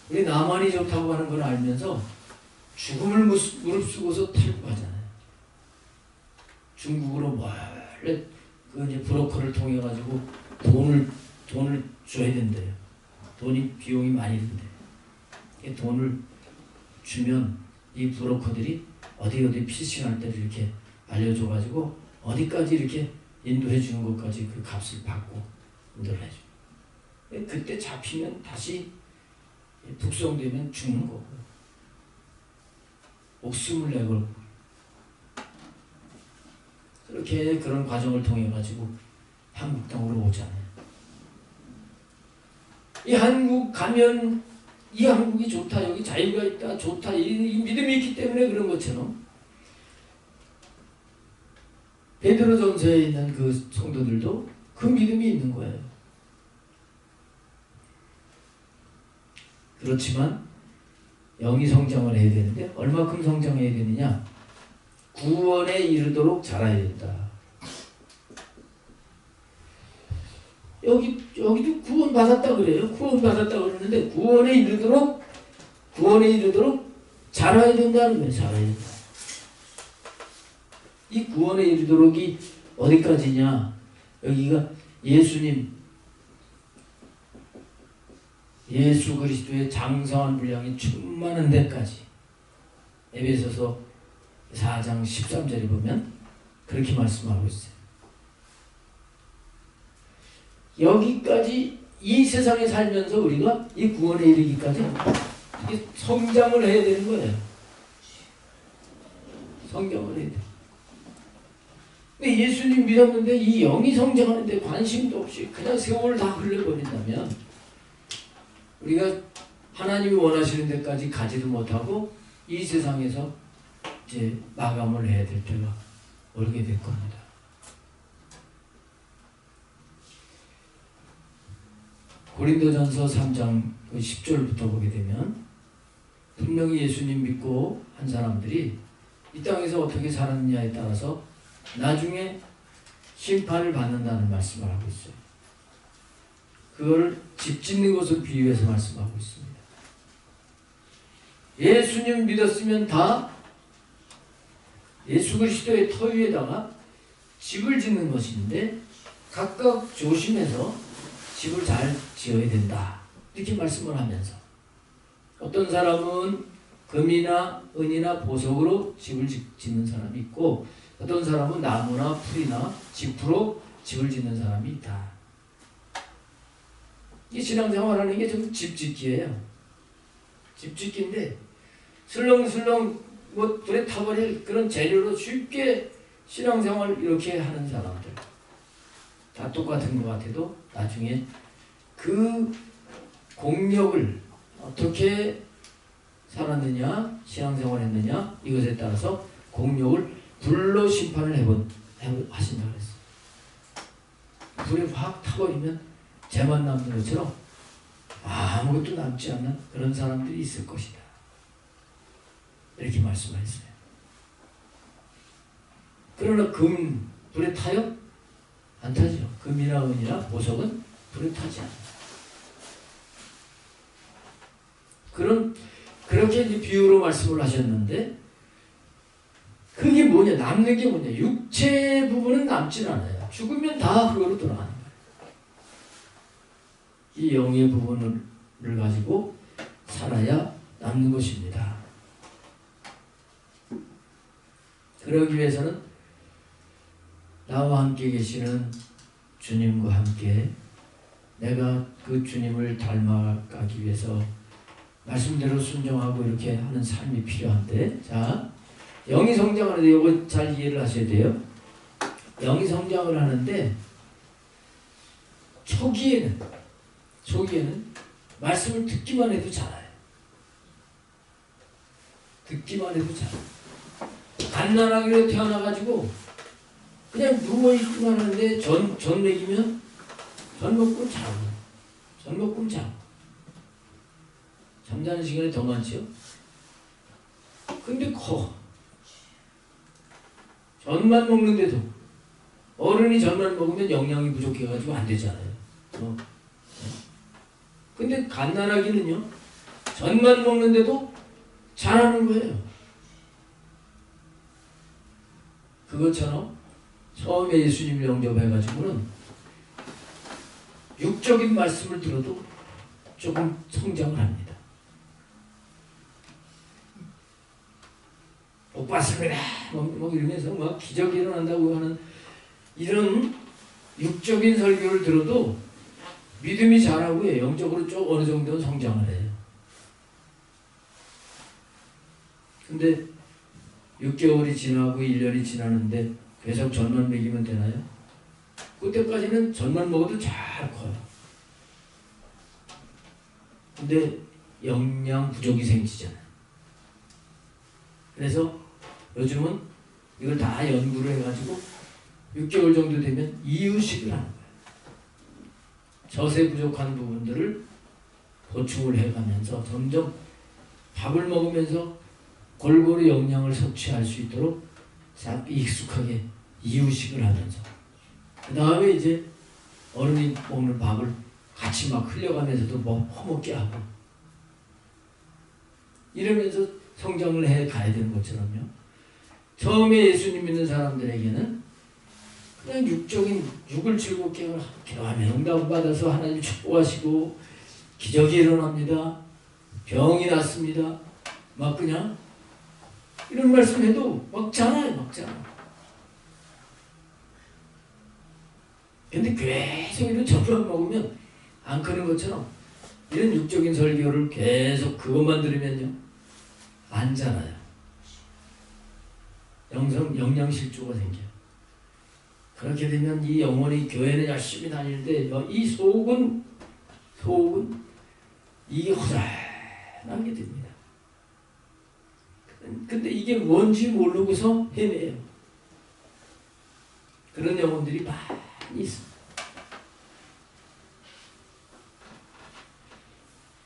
A: 우리 남한이 좋다고 하는 걸 알면서 죽음을 무릅쓰고서 탈북하잖아요. 중국으로 몰래 그 이제 브로커를 통해 가지고 돈을 줘야 된대요. 돈이 비용이 많이 든대요. 돈을 주면 이 브로커들이 어디 피싱할 때를 이렇게 알려줘 가지고 어디까지 이렇게 인도해 주는 것까지 그 값을 받고 인도를 해줘. 그때 잡히면 다시 북송되면 죽는 거고 목숨을 내걸고 그렇게 그런 과정을 통해 가지고 한국 땅으로 오잖아요. 이 한국 가면 이 한국이 좋다, 여기 자유가 있다, 좋다, 이 믿음이 있기 때문에 그런 것처럼 베드로전서에 있는 그 성도들도 그 믿음이 있는 거예요. 그렇지만 영이 성장을 해야 되는데 얼마큼 성장해야 되느냐? 구원에 이르도록 자라야 된다. 여기도 구원 받았다 그래요. 구원 받았다 그러는데 구원에 이르도록 자라야 된다는 거예요. 자라야 된다. 이 구원에 이르도록이 어디까지냐? 여기가 예수 그리스도의 장성한 분량이 충만한 데까지. 에베소서 4장 13절에 보면 그렇게 말씀하고 있어요. 여기까지 이 세상에 살면서 우리가 이 구원에 이르기까지 이게 성장을 해야 되는 거예요. 성장을 해야 돼. 근데 예수님 믿었는데 이 영이 성장하는데 관심도 없이 그냥 세월을 다 흘려버린다면 우리가 하나님이 원하시는 데까지 가지도 못하고 이 세상에서 이제 마감을 해야 될 때가 오게 될 겁니다. 고린도전서 3장 10절부터 보게 되면 분명히 예수님 믿고 한 사람들이 이 땅에서 어떻게 살았느냐에 따라서 나중에 심판을 받는다는 말씀을 하고 있어요. 그걸 집 짓는 것을 비유해서 말씀하고 있습니다. 예수님 믿었으면 다 예수 그리스도의 터 위에다가 집을 짓는 것인데 각각 조심해서 집을 잘 지어야 된다. 이렇게 말씀을 하면서 어떤 사람은 금이나 은이나 보석으로 집을 짓는 사람이 있고 어떤 사람은 나무나 풀이나 짚으로 집을 짓는 사람이 있다. 이 신앙생활하는 게 좀 집짓기예요. 집짓기인데 슬렁슬렁 뭐 불에 타버릴 그런 재료로 쉽게 신앙생활 이렇게 하는 사람들 다 똑같은 것 같아도 나중에 그 공력을 어떻게 살았느냐 신앙생활 했느냐 이것에 따라서 공력을 불로 심판을 하신다 그랬어요. 불에 확 타버리면 재만 남는 것처럼 아무것도 남지 않는 그런 사람들이 있을 것이다. 이렇게 말씀하셨어요. 그러나 금 불에 타요? 안 타죠. 금이나 은이나 보석은 불에 타지 않아요. 그렇게 이제 비유로 말씀을 하셨는데 그게 뭐냐? 남는 게 뭐냐? 육체 부분은 남질 않아요. 죽으면 다 그거로 돌아가는 거예요. 이 영의 부분을 가지고 살아야 남는 것입니다. 그러기 위해서는 나와 함께 계시는 주님과 함께 내가 그 주님을 닮아가기 위해서 말씀대로 순종하고 이렇게 하는 삶이 필요한데, 자, 영이 성장하는데 이거 잘 이해를 하셔야 돼요. 영이 성장을 하는데 초기에는 말씀을 듣기만 해도 자라요. 듣기만 해도 자라요. 갓난아기로 태어나가지고 그냥 누워있기만 하는데 전 먹이면 전 먹고 자고 전 먹고 자고 잠자는 시간이 더 많지요. 근데 커. 전만 먹는데도 어른이 전만 먹으면 영양이 부족해가지고 안 되잖아요. 근데 갓난아기는요 전만 먹는데도 자라는 거예요. 그것처럼 처음에 예수님을 영접해가지고는 육적인 말씀을 들어도 조금 성장을 합니다. 복 받습니다. 뭐 이러면서 막 기적이 일어난다고 하는 이런 육적인 설교를 들어도 믿음이 자라고 영적으로 좀 어느 정도는 성장을 해요. 근데 6개월이 지나고 1년이 지나는데 계속 전만 먹이면 되나요? 그때까지는 전만 먹어도 잘 커요. 근데 영양 부족이 생기잖아요. 그래서 요즘은 이걸 다 연구를 해가지고 6개월 정도 되면 이유식을 하는 거예요. 젖에 부족한 부분들을 보충을 해가면서 점점 밥을 먹으면서 골고루 영양을 섭취할 수 있도록 싹 익숙하게 이유식을 하면서 그 다음에 이제 어른이 먹는 밥을 같이 막 흘려가면서도 퍼먹게 하고 이러면서 성장을 해 가야 되는 것처럼요. 처음에 예수님 믿는 사람들에게는 그냥 육을 즐겁게 기도하면 응답받아서 하나님 축복하시고 기적이 일어납니다. 병이 낫습니다. 막 그냥 이런 말씀해도 먹잖아요. 근데 계속 이런 전만 먹으면 안 크는 것처럼 이런 육적인 설교를 계속 그것만 들으면요 안 자라요. 영양실조가 생겨요. 그렇게 되면 이 영혼이 교회는 열심히 다니는데 이 속은 이게 허전하게 됩니다. 근데 이게 뭔지 모르고서 헤매요. 그런 영혼들이 많이 있습니다.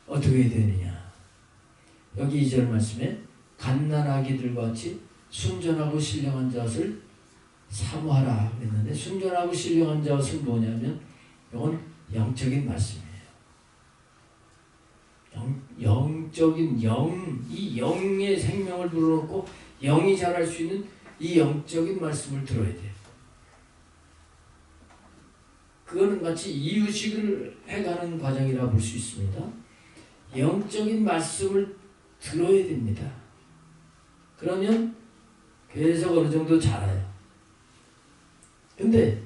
A: 어떻게 되느냐? 여기 2절 말씀에 갓난아기들과 같이 순전하고 신령한 자를 사모하라 그랬는데, 순전하고 신령한 자는 뭐냐면 이건 영적인 말씀이에요. 영적인 이 영의 생명을 불어넣고 영이 자랄 수 있는 이 영적인 말씀을 들어야 돼요. 그거는 마치 이유식을 해가는 과정이라 볼 수 있습니다. 영적인 말씀을 들어야 됩니다. 그러면 계속 어느 정도 자라요. 그런데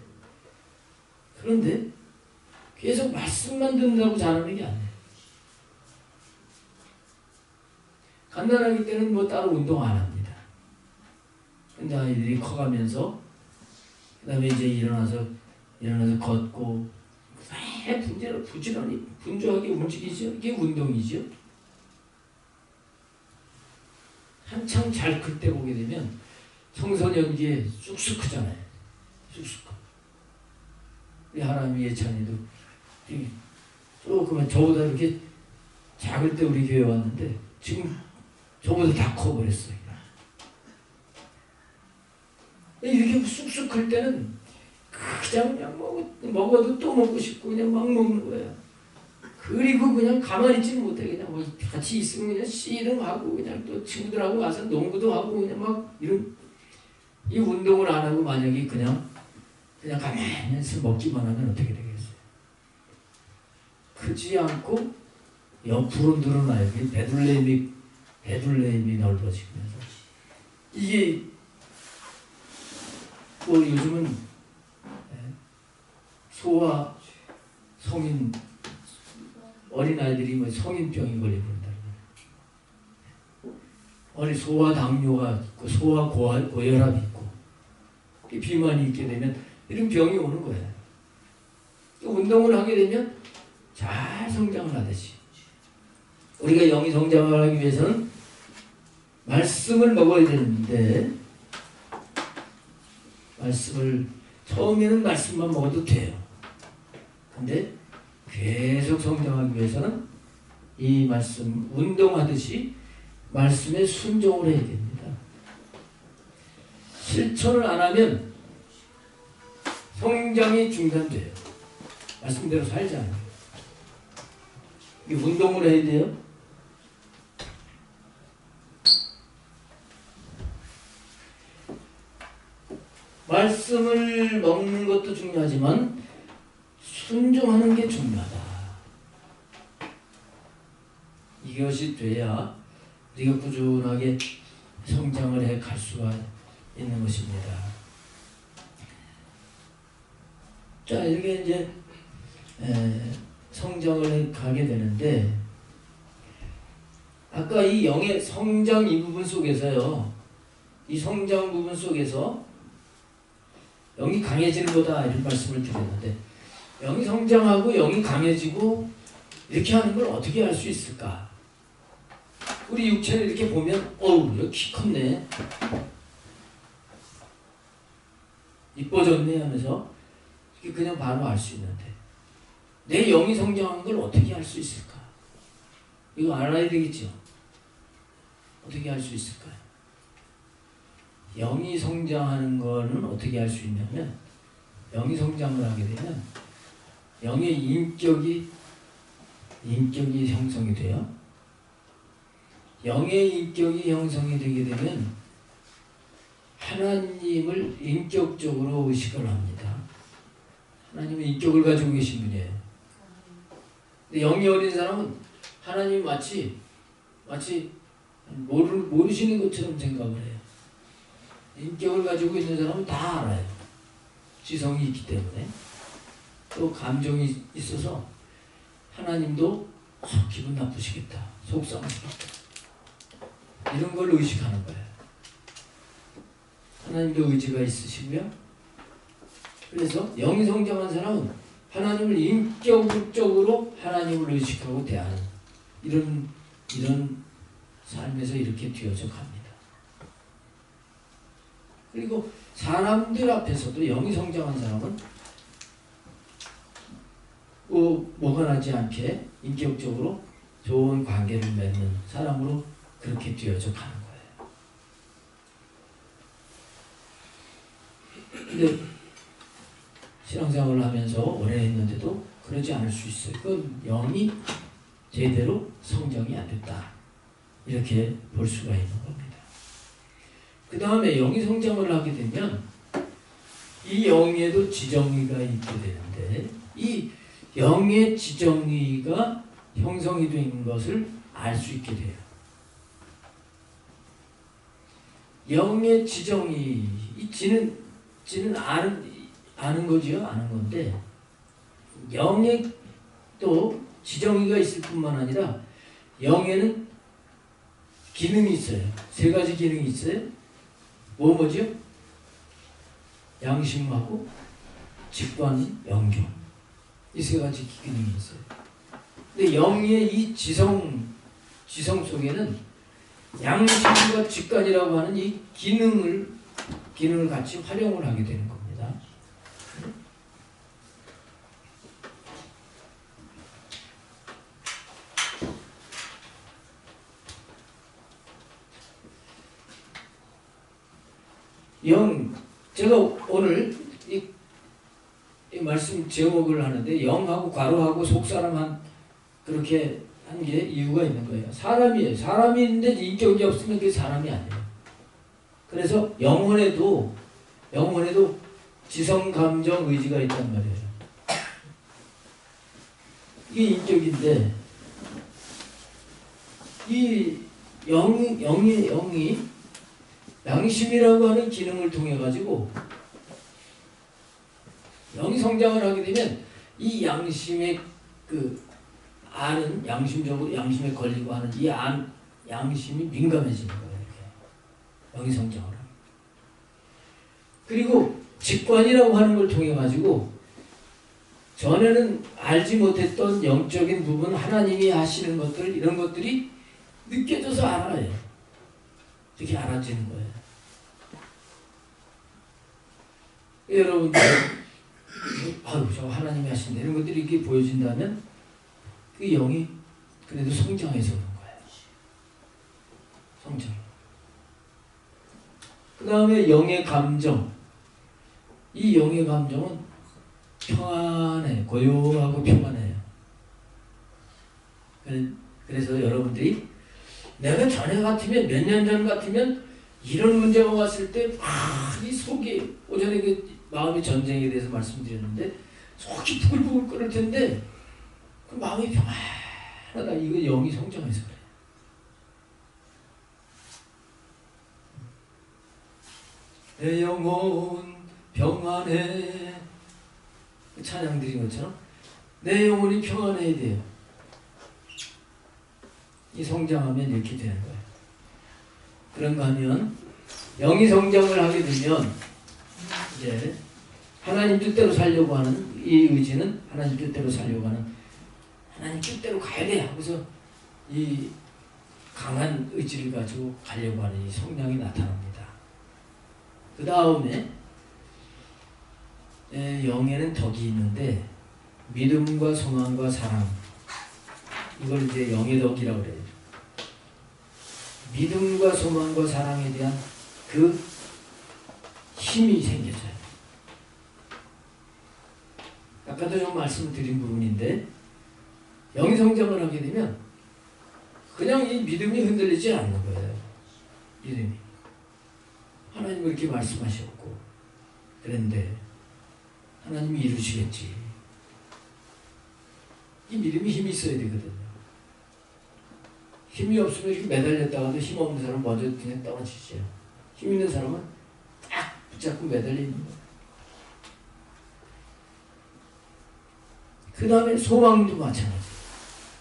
A: 계속 말씀만 듣는다고 자라는 게 아니에요. 갓난아기 때는 뭐 따로 운동 안 합니다. 근데 아이들이 커가면서 그 다음에 이제 일어나서 걷고 부지런히 분주하게 움직이죠. 이게 운동이죠. 한창 잘 클 때 보게 되면 청소년기에 쑥쑥 크잖아요. 쑥쑥 커. 우리 하나미 예찬이도 조금만 저보다 이렇게 작을 때 우리 교회 왔는데 지금 저보다 다 커버렸어요. 이렇게 쑥쑥 클 때는 그냥 먹어도 또 먹고 싶고 그냥 막 먹는 거예요. 그리고 그냥 가만히 있지는 못해. 그냥 뭐 같이 있으면 그냥 씨름하고 그냥 또 친구들하고 와서 농구도 하고 그냥 막 이런, 이 운동을 안 하고 만약에 그냥 가만히 해서 먹기만 하면 어떻게 되겠어요? 크지 않고 옆으로 늘어나요. 배둘레임이 넓어지면서 이게 뭐 요즘은 소아 성인 어린아이들이 뭐 성인병이 걸리고 그런다는 거예요. 소아 당뇨가 있고 소아 고혈압이 있고 비만이 있게 되면 이런 병이 오는 거예요. 운동을 하게 되면 잘 성장을 하듯이 우리가 영이 성장을 하기 위해서는 말씀을 먹어야 되는데, 처음에는 말씀만 먹어도 돼요. 근데 계속 성장하기 위해서는 이 말씀, 운동하듯이 말씀에 순종을 해야 됩니다. 실천을 안 하면 성장이 중단돼요. 말씀대로 살지 않아요. 이 운동을 해야 돼요. 말씀을 먹는 것도 중요하지만 순종하는 게 중요하다. 이것이 돼야 우리가 꾸준하게 성장을 해 갈 수가 있는 것입니다. 자, 이렇게 이제 성장을 해 가게 되는데, 아까 이 영의 성장 이 부분 속에서요, 이 성장 부분 속에서 영이 강해지는 거다 이런 말씀을 드렸는데, 영이 성장하고 영이 강해지고 이렇게 하는 걸 어떻게 할 수 있을까? 우리 육체를 이렇게 보면 어우 여기 키 컸네, 이뻐졌네 하면서 그냥 바로 알 수 있는데, 내 영이 성장한 걸 어떻게 할 수 있을까? 이거 알아야 되겠죠? 어떻게 할 수 있을까요? 영이 성장하는 거는 어떻게 할 수 있냐면, 영이 성장을 하게 되면 영의 인격이 형성이 돼요. 영의 인격이 형성이 되게 되면 하나님을 인격적으로 의식을 합니다. 하나님은 인격을 가지고 계신 분이에요. 근데 영이 어린 사람은 하나님 마치 모르시는 것처럼 생각을 해요. 인격을 가지고 있는 사람은 다 알아요. 지성이 있기 때문에. 또 감정이 있어서 하나님도 기분 나쁘시겠다, 속상하시겠다, 이런 걸 의식하는 거예요. 하나님도 의지가 있으시고요, 그래서 영이 성장한 사람은 하나님을 인격적으로 하나님을 의식하고 대하는 이런 삶에서 이렇게 뒤어져 갑니다. 그리고 사람들 앞에서도 영이 성장한 사람은 뭐가 나지 않게 인격적으로 좋은 관계를 맺는 사람으로 그렇게 뒤어져 가는 거예요. 근데 신앙생활을 하면서 오래 했는데도 그러지 않을 수 있어요. 그 영이 제대로 성장이 안 됐다. 이렇게 볼 수가 있는 겁니다. 그 다음에 영이 성장을 하게 되면 이 영에도 지정의가 있게 되는데 이 영의 지정의가 형성이 되는 것을 알 수 있게 돼요. 영의 지정의, 이 지는 아는 거지요, 아는 건데 영에 또 지정의가 있을 뿐만 아니라 영에는 기능이 있어요. 세 가지 기능이 있어요. 뭐죠? 양심하고 직관, 영경. 이 세 가지 기능이 있어요. 근데 영의 이 지성 속에는 양심과 직관이라고 하는 이 기능을 같이 활용을 하게 되는 겁니다. 제가 오늘 이 말씀 제목을 하는데 영하고 과로하고 속사람한 그렇게 한 게 이유가 있는 거예요. 사람이에요. 사람이 있는데 인격이 없으면 그게 사람이 아니에요. 그래서 영혼에도 지성, 감정, 의지가 있단 말이에요. 이게 인격인데 이 영이 양심이라고 하는 기능을 통해 가지고 영이 성장을 하게 되면 이 양심의 아는 양심적으로 양심에 걸리고 하는 이 양심이 민감해지는 거예요. 이렇게 영이 성장을 하고. 그리고 직관이라고 하는 걸 통해 가지고 전에는 알지 못했던 영적인 부분, 하나님이 하시는 것들, 이런 것들이 느껴져서 알아요. 이렇게 알아지는 거예요. 여러분들, 저 하나님이 하신다, 이런 것들이 이렇게 보여진다면 그 영이 그래도 성장해서 오는 거예요. 성장. 그 다음에 영의 감정. 이 영의 감정은 평안해, 고요하고 평안해요. 그래서 여러분들이 내가 전에 같으면, 몇 년 전 같으면 이런 문제가 왔을 때 이 속이, 오전에 그 마음의 전쟁에 대해서 말씀드렸는데 속이 부글부글 끓을 텐데 그 마음이 평안하다. 이거 영이 성장해서 그래. 내 영혼 평안해. 찬양 드린 것처럼 내 영혼이 평안해야 돼요. 이 성장하면 이렇게 되는 거예요. 그런가 하면 영이 성장을 하게 되면 이제 하나님 뜻대로 살려고 하는 이 의지는 하나님 뜻대로 살려고 하는 하나님 뜻대로 가야 돼 하고서 이 강한 의지를 가지고 가려고 하는 이 성량이 나타납니다. 그 다음에 영에는 덕이 있는데 믿음과 소망과 사랑, 이걸 이제 영의 덕이라고 그래요. 믿음과 소망과 사랑에 대한 그 힘이 생겨져요. 아까도 좀 말씀드린 부분인데 영의 성장을 하게 되면 그냥 이 믿음이 흔들리지 않는 거예요. 믿음이. 하나님이 이렇게 말씀하셨고 그런데 하나님이 이루시겠지. 이 믿음이 힘이 있어야 되거든요. 힘이 없으면 이렇게 매달렸다가도 힘 없는 사람은 먼저 그냥 떨어지죠. 힘 있는 사람은 딱 붙잡고 매달리는 거예요. 그 다음에 소망도 마찬가지.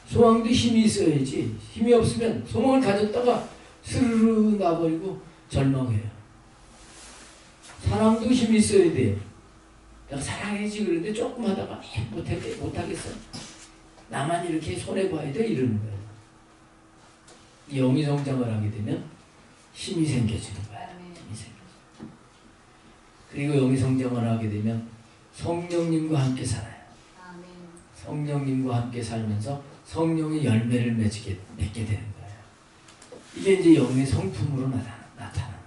A: 소망도 힘이 있어야지. 힘이 없으면 소망을 가졌다가 스르르 나버리고 절망해요. 사랑도 힘이 있어야 돼요. 내가 사랑해지 그러는데 조금 하다가 못하겠어. 나만 이렇게 손해봐야 돼 이러는 거예요. 영이 성장을 하게 되면 힘이 생겨지는 거예요. 힘이 생겨져. 그리고 영이 성장을 하게 되면 성령님과 함께 살아요. 성령님과 함께 살면서 성령의 열매를 맺게 되는 거예요. 이게 이제 영의 성품으로 나타나는 거예요.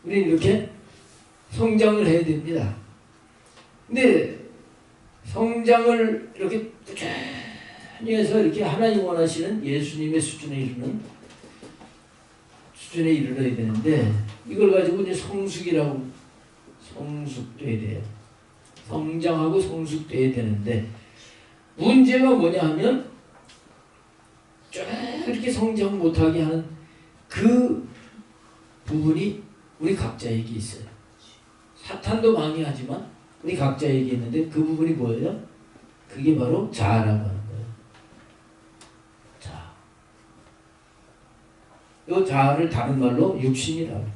A: 우리는 이렇게 성장을 해야 됩니다. 근데 성장을 이렇게 꾸준히 해서 이렇게 하나님 원하시는 예수님의 수준에 이르러야 되는데 이걸 가지고 이제 성숙돼야 돼요. 성장하고 성숙돼야 되는데 문제가 뭐냐 하면 쭉 이렇게 성장 못하게 하는 그 부분이 우리 각자에게 있어요. 사탄도 방해하지만 우리 각자에게 있는데 그 부분이 뭐예요? 그게 바로 자아라고 하는 거예요. 자아. 이 자아를 다른 말로 육신이라고 해요.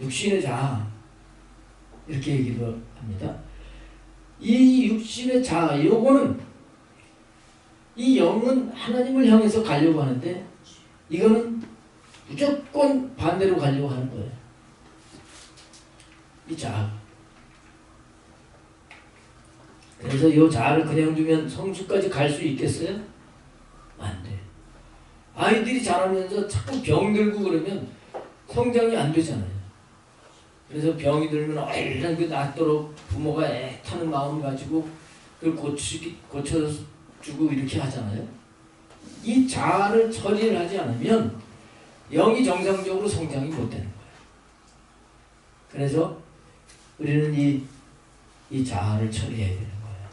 A: 육신의 자아 이렇게 얘기도 합니다. 이 육신의 자아 요거는 이 영은 하나님을 향해서 가려고 하는데 이거는 무조건 반대로 가려고 하는 거예요. 이 자아. 그래서 이 자아를 그냥 두면 성숙까지 갈 수 있겠어요? 안 돼. 아이들이 자라면서 자꾸 병들고 그러면 성장이 안 되잖아요. 그래서 병이 들면 얼른 그 낫도록 부모가 애타는 마음을 가지고 그걸 고쳐주고 이렇게 하잖아요. 이 자아를 처리를 하지 않으면 영이 정상적으로 성장이 못 되는 거예요. 그래서 우리는 이 자아를 처리해야 되는 거예요.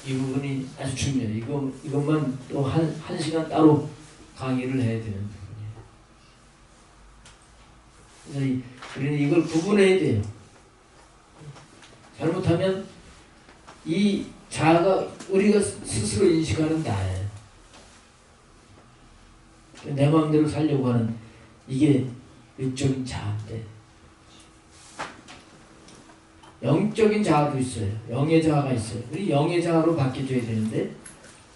A: 이 부분이 아주 중요해요. 이것만 또 한 시간 따로 강의를 해야 되는 부분이에요. 그래서 우리는 이걸 구분해야 돼요. 잘못하면 이 자아가 우리가 스스로 인식하는 나예요. 내 마음대로 살려고 하는 이게 육적인 자아인데 영적인 자아도 있어요. 영의 자아가 있어요. 우리 영의 자아로 바뀌어줘야 되는데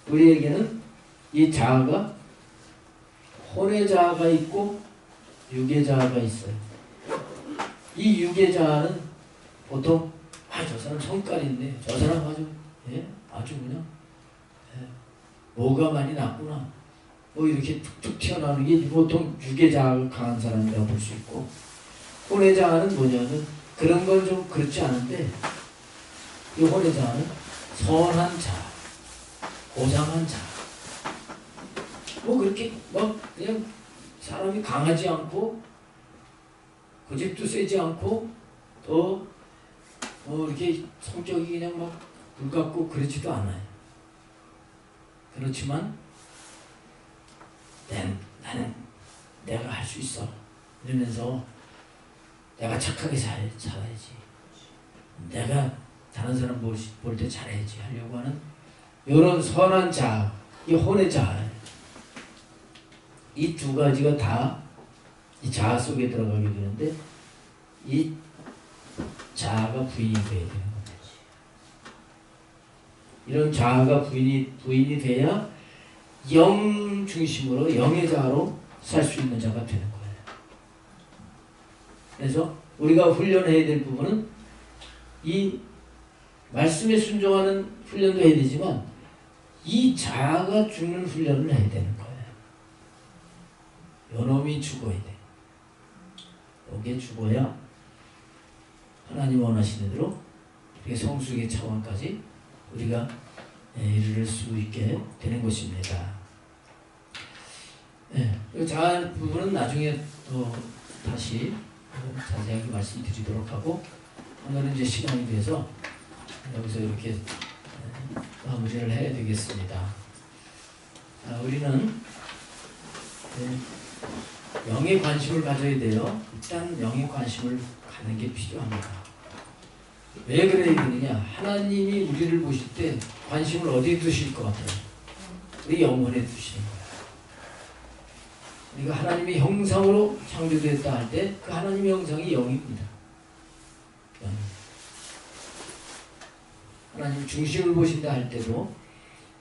A: 우리에게는 이 자아가 혼의 자아가 있고 육의 자아가 있어요. 이 육의 자아는 보통 저 사람 성깔인데 저 사람 아주 그냥 뭐가 많이 났구나 뭐 이렇게 툭툭 튀어나오는 게 보통 육의 자아가 강한 사람이라고 볼 수 있고 혼의 자아는 뭐냐면 그런 건 좀 그렇지 않은데 이 혼의 자아는 선한 자아, 고상한 자아 뭐 그렇게 막 그냥 사람이 강하지 않고 고집도 세지 않고 또 뭐 이렇게 성격이 그냥 막 불같고 그렇지도 않아요. 그렇지만 나는 내가 할 수 있어 이러면서 내가 착하게 살아야지 내가 다른 사람 볼 때 잘해야지 하려고 하는 이런 선한 자아, 이 혼의 자아 이 두 가지가 다 이 자아 속에 들어가게 되는데 이 자아가 부인이 돼야 되는 겁니다. 이런 자아가 부인이 돼야 영 중심으로 영의 자아로 살 수 있는 자가 되는 거예요. 그래서 우리가 훈련해야 될 부분은 이 말씀에 순종하는 훈련도 해야 되지만 이 자아가 죽는 훈련을 해야 되는 거예요. 요놈이 죽어야 돼. 여기에 죽어야 하나님 원하시는 대로 우리가 성숙의 차원까지 우리가 이를 수 있게 되는 것입니다. 자아 부분은 나중에 또 다시 자세하게 말씀드리도록 하고 오늘은 이제 시간이 돼서 여기서 이렇게 마무리를 해야 되겠습니다. 우리는 영에 관심을 가져야 돼요. 일단 영에 관심을 갖는 게 필요합니다. 왜 그래야 되느냐? 하나님이 우리를 보실 때 관심을 어디에 두실 것 같아요? 우리 영혼에 두시는 거예요. 우리가 하나님의 형상으로 창조되었다 할 때 그 하나님의 형상이 영입니다. 하나님 중심을 보신다 할 때도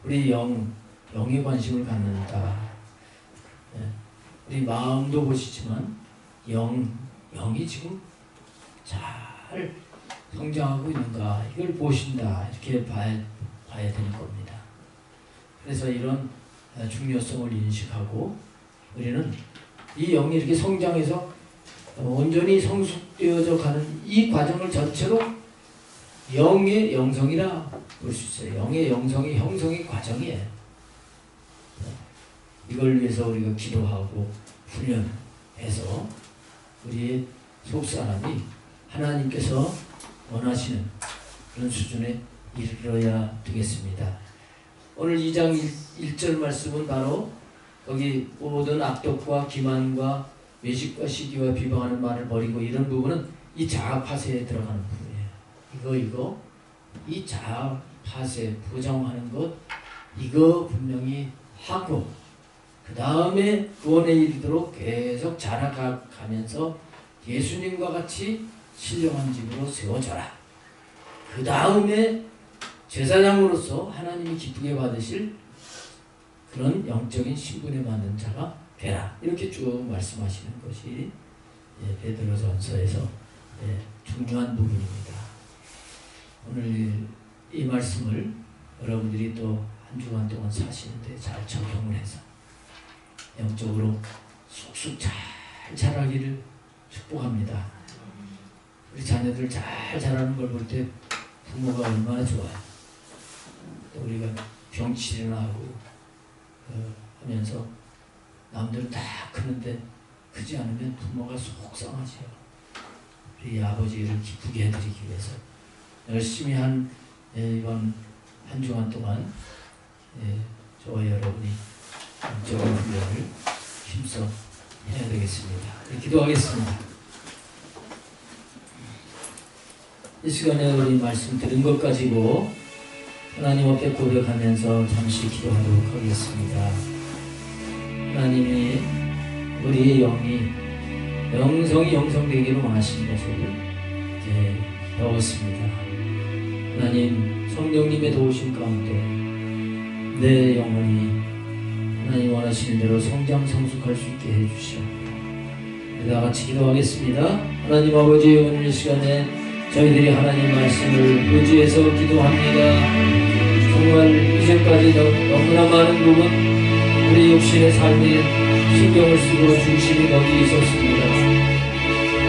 A: 우리 영에 관심을 갖는다. 우리 마음도 보시지만 영이 지금 잘 성장하고 있는가 이걸 보신다 이렇게 봐야 되는 겁니다. 그래서 이런 중요성을 인식하고 우리는 이 영이 이렇게 성장해서 온전히 성숙되어져 가는 이 과정을 전체로 영의 영성이라 볼 수 있어요. 영의 영성이 형성의 과정이에요. 이걸 위해서 우리가 기도하고 훈련해서 우리의 속사람이 하나님께서 원하시는 그런 수준에 이르러야 되겠습니다. 오늘 2장 1절 말씀은 바로 거기 모든 악독과 기만과 외식과 시기와 비방하는 말을 버리고 이런 부분은 이 자아파세에 들어가는 부분이에요. 이 자아파세 부정하는 것 이거 분명히 하고 그 다음에 구원에 이르도록 계속 자라가면서 예수님과 같이 신령한 집으로 세워져라. 그 다음에 제사장으로서 하나님이 기쁘게 받으실 그런 영적인 신분에 맞는 자가 되라. 이렇게 쭉 말씀하시는 것이 베드로전서에서 중요한 부분입니다. 오늘 이 말씀을 여러분들이 또 한 주간 동안 사시는데 잘 적용을 해서 영적으로 쑥쑥 잘 자라기를 축복합니다. 우리 자녀들 잘 자라는 걸 볼 때 부모가 얼마나 좋아요. 또 우리가 병치료나 하고 하면서 남들은 다 크는데 크지 않으면 부모가 속상하지요. 우리 아버지를 기쁘게 해드리기 위해서 열심히 한 이번 한 주간 동안 저와 여러분이 영적인 훈련을 힘써 해야 되겠습니다. 기도하겠습니다. 이 시간에 우리 말씀 들은 것 가지고 하나님 앞에 고백하면서 잠시 기도하도록 하겠습니다. 하나님이 우리의 영이 영성이 영성되기를 원하시는 것을 이제 배웠습니다. 하나님 성령님의 도우심 가운데 내 영혼이 하나님 원하시는 대로 성장 성숙할 수 있게 해주시오. 다 같이 기도하겠습니다. 하나님 아버지 오늘 이 시간에 저희들이 하나님 말씀을 의지해서 기도합니다. 정말 이제까지 너무나 많은 부분 우리 육신의 삶에 신경을 쓰고 중심이 거기 있었습니다.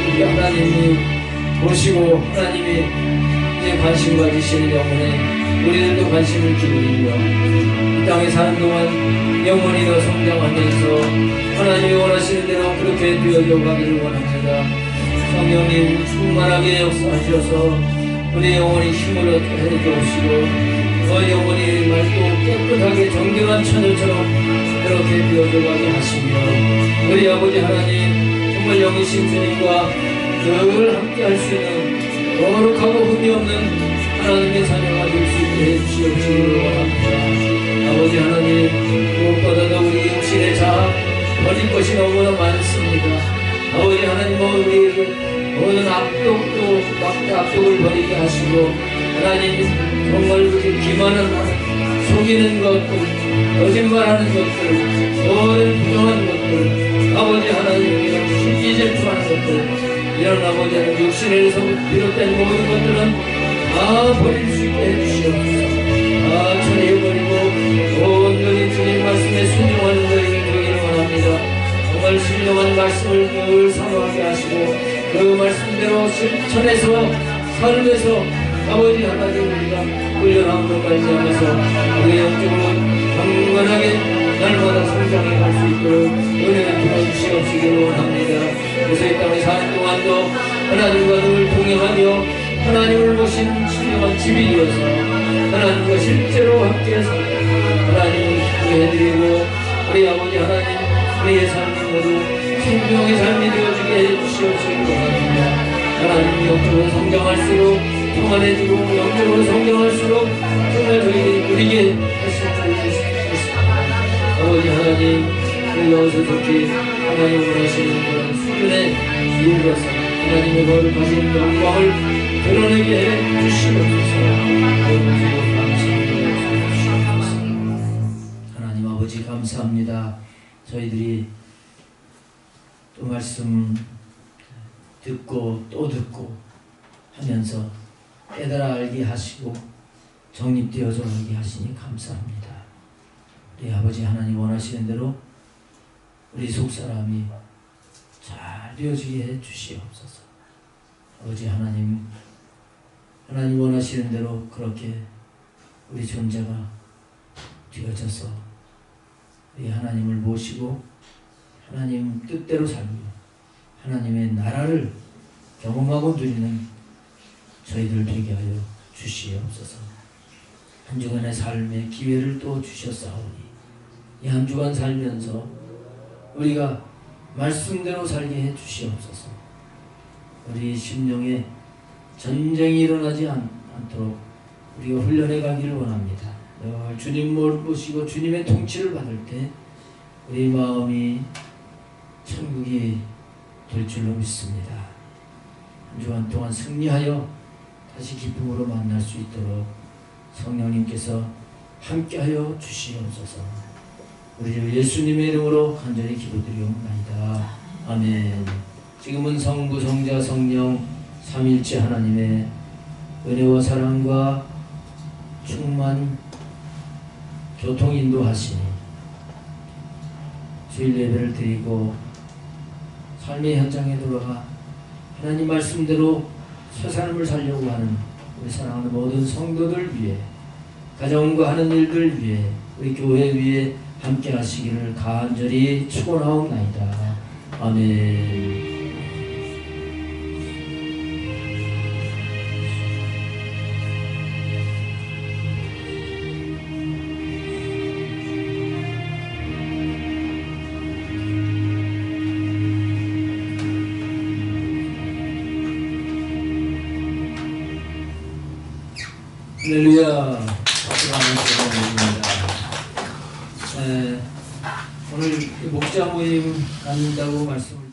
A: 우리 하나님이 보시고 하나님이 이제 관심 가지시는 영혼에 우리들도 관심을 기울이며 이 땅에 사는 동안 영혼이 더 성장하면서 하나님이 원하시는 대로 그렇게 되어져 가기를 원합니다. 성령님 충만하게 역사하셔서 우리 영혼이 힘을 얻게 해주시고 그 영혼이 맑고 깨끗하게 정결한 처녀처럼 그렇게 되어져 가게 하시며 우리 아버지 하나님 정말 영이신 주님과 늘 함께 할 수 있는 거룩하고 흠이 없는 하나님의 자녀가 될 수 있게 해주시옵기를 원합니다. 아버지 하나님 무엇보다도 우리 육신의 자아 버릴 것이 너무나 많습니다. 아버지 하나님 우리 모든 악독을 버리게 하시고 하나님 정말 그렇게 기만한 속이는 것들 거짓말하는 것들 모든 부정한 것들 아버지 하나님 신기질투하는 것들 이런 아버지 하나님 육신에서 비롯된 모든 것들은 다 버릴 수 있게 해주시옵소서. 다 처리해버리고 온전히 주님 말씀에 순종하는 저희들 되기를 원합니다. 정말 신령한 말씀을 늘 사모하게 하시고 그 말씀대로 실천해서 삶에서 아버지 하나님 우리가 훈련함으로 말미암아서 우리 영적으로 강건하게 날마다 성장해 갈 수 있도록 은혜를 부어주시옵시기를 원합니다. 그래서 이 땅에 사는 동안도 하나님과 늘 동행하며 하나님을 모신 신령한 집이 되어서 하나님과 실제로 함께해서 하나님을 기쁘게 해드리고 우리 아버지 하나님 우리의 삶이 모두 생명의 삶이 되어주게 해주시옵시기를 원합니다. 하나님 영적으로 성장할수록 평안해지고 영적으로 성장할수록 정말 저희들이 누리게 하실 줄 믿습니다. 아버지 하나님 저희가 어서든지 하나님 원하시는 그런 수준에 이르러서 하나님의 거를 가진 영광을 드러내게 해 주시옵소서. 하나님 아버지 감사합니다. 저희들이 또 말씀 듣고 또 듣고 하면서 깨달아 알게 하시고 정립되어져 알게 하시니 감사합니다. 우리 아버지 하나님 원하시는 대로 우리 속사람이 잘 되어지게 해 주시옵소서. 아버지 하나님 원하시는 대로 그렇게 우리 존재가 되어져서 우리 하나님을 모시고 하나님 뜻대로 살며 하나님의 나라를 경험하고 누리는 저희들 되게 하여 주시옵소서. 한 주간의 삶의 기회를 또 주셨사오니 이 한 주간 살면서 우리가 말씀대로 살게 해 주시옵소서. 우리 심령에 전쟁이 일어나지 않도록 우리가 훈련해 가기를 원합니다. 늘 주님 모시고 주님의 통치를 받을 때 우리 마음이 천국이 될 줄로 믿습니다. 한 주간 동안 승리하여 다시 기쁨으로 만날 수 있도록 성령님께서 함께하여 주시옵소서. 우리 주 예수님의 이름으로 간절히 기도드리옵나이다. 아멘. 지금은 성부 성자 성령 삼일체 하나님의 은혜와 사랑과 충만 교통 인도하시니 주일 예배를 드리고 삶의 현장에 돌아가 하나님 말씀대로 새 삶을 살려고 하는 우리 사랑하는 모든 성도들 위해 가정과 하는 일들 위해 우리 교회 위에 함께 하시기를 간절히 축원하옵나이다. 아멘. 할렐루야. 오늘 목자 모임 갖는다고 말씀을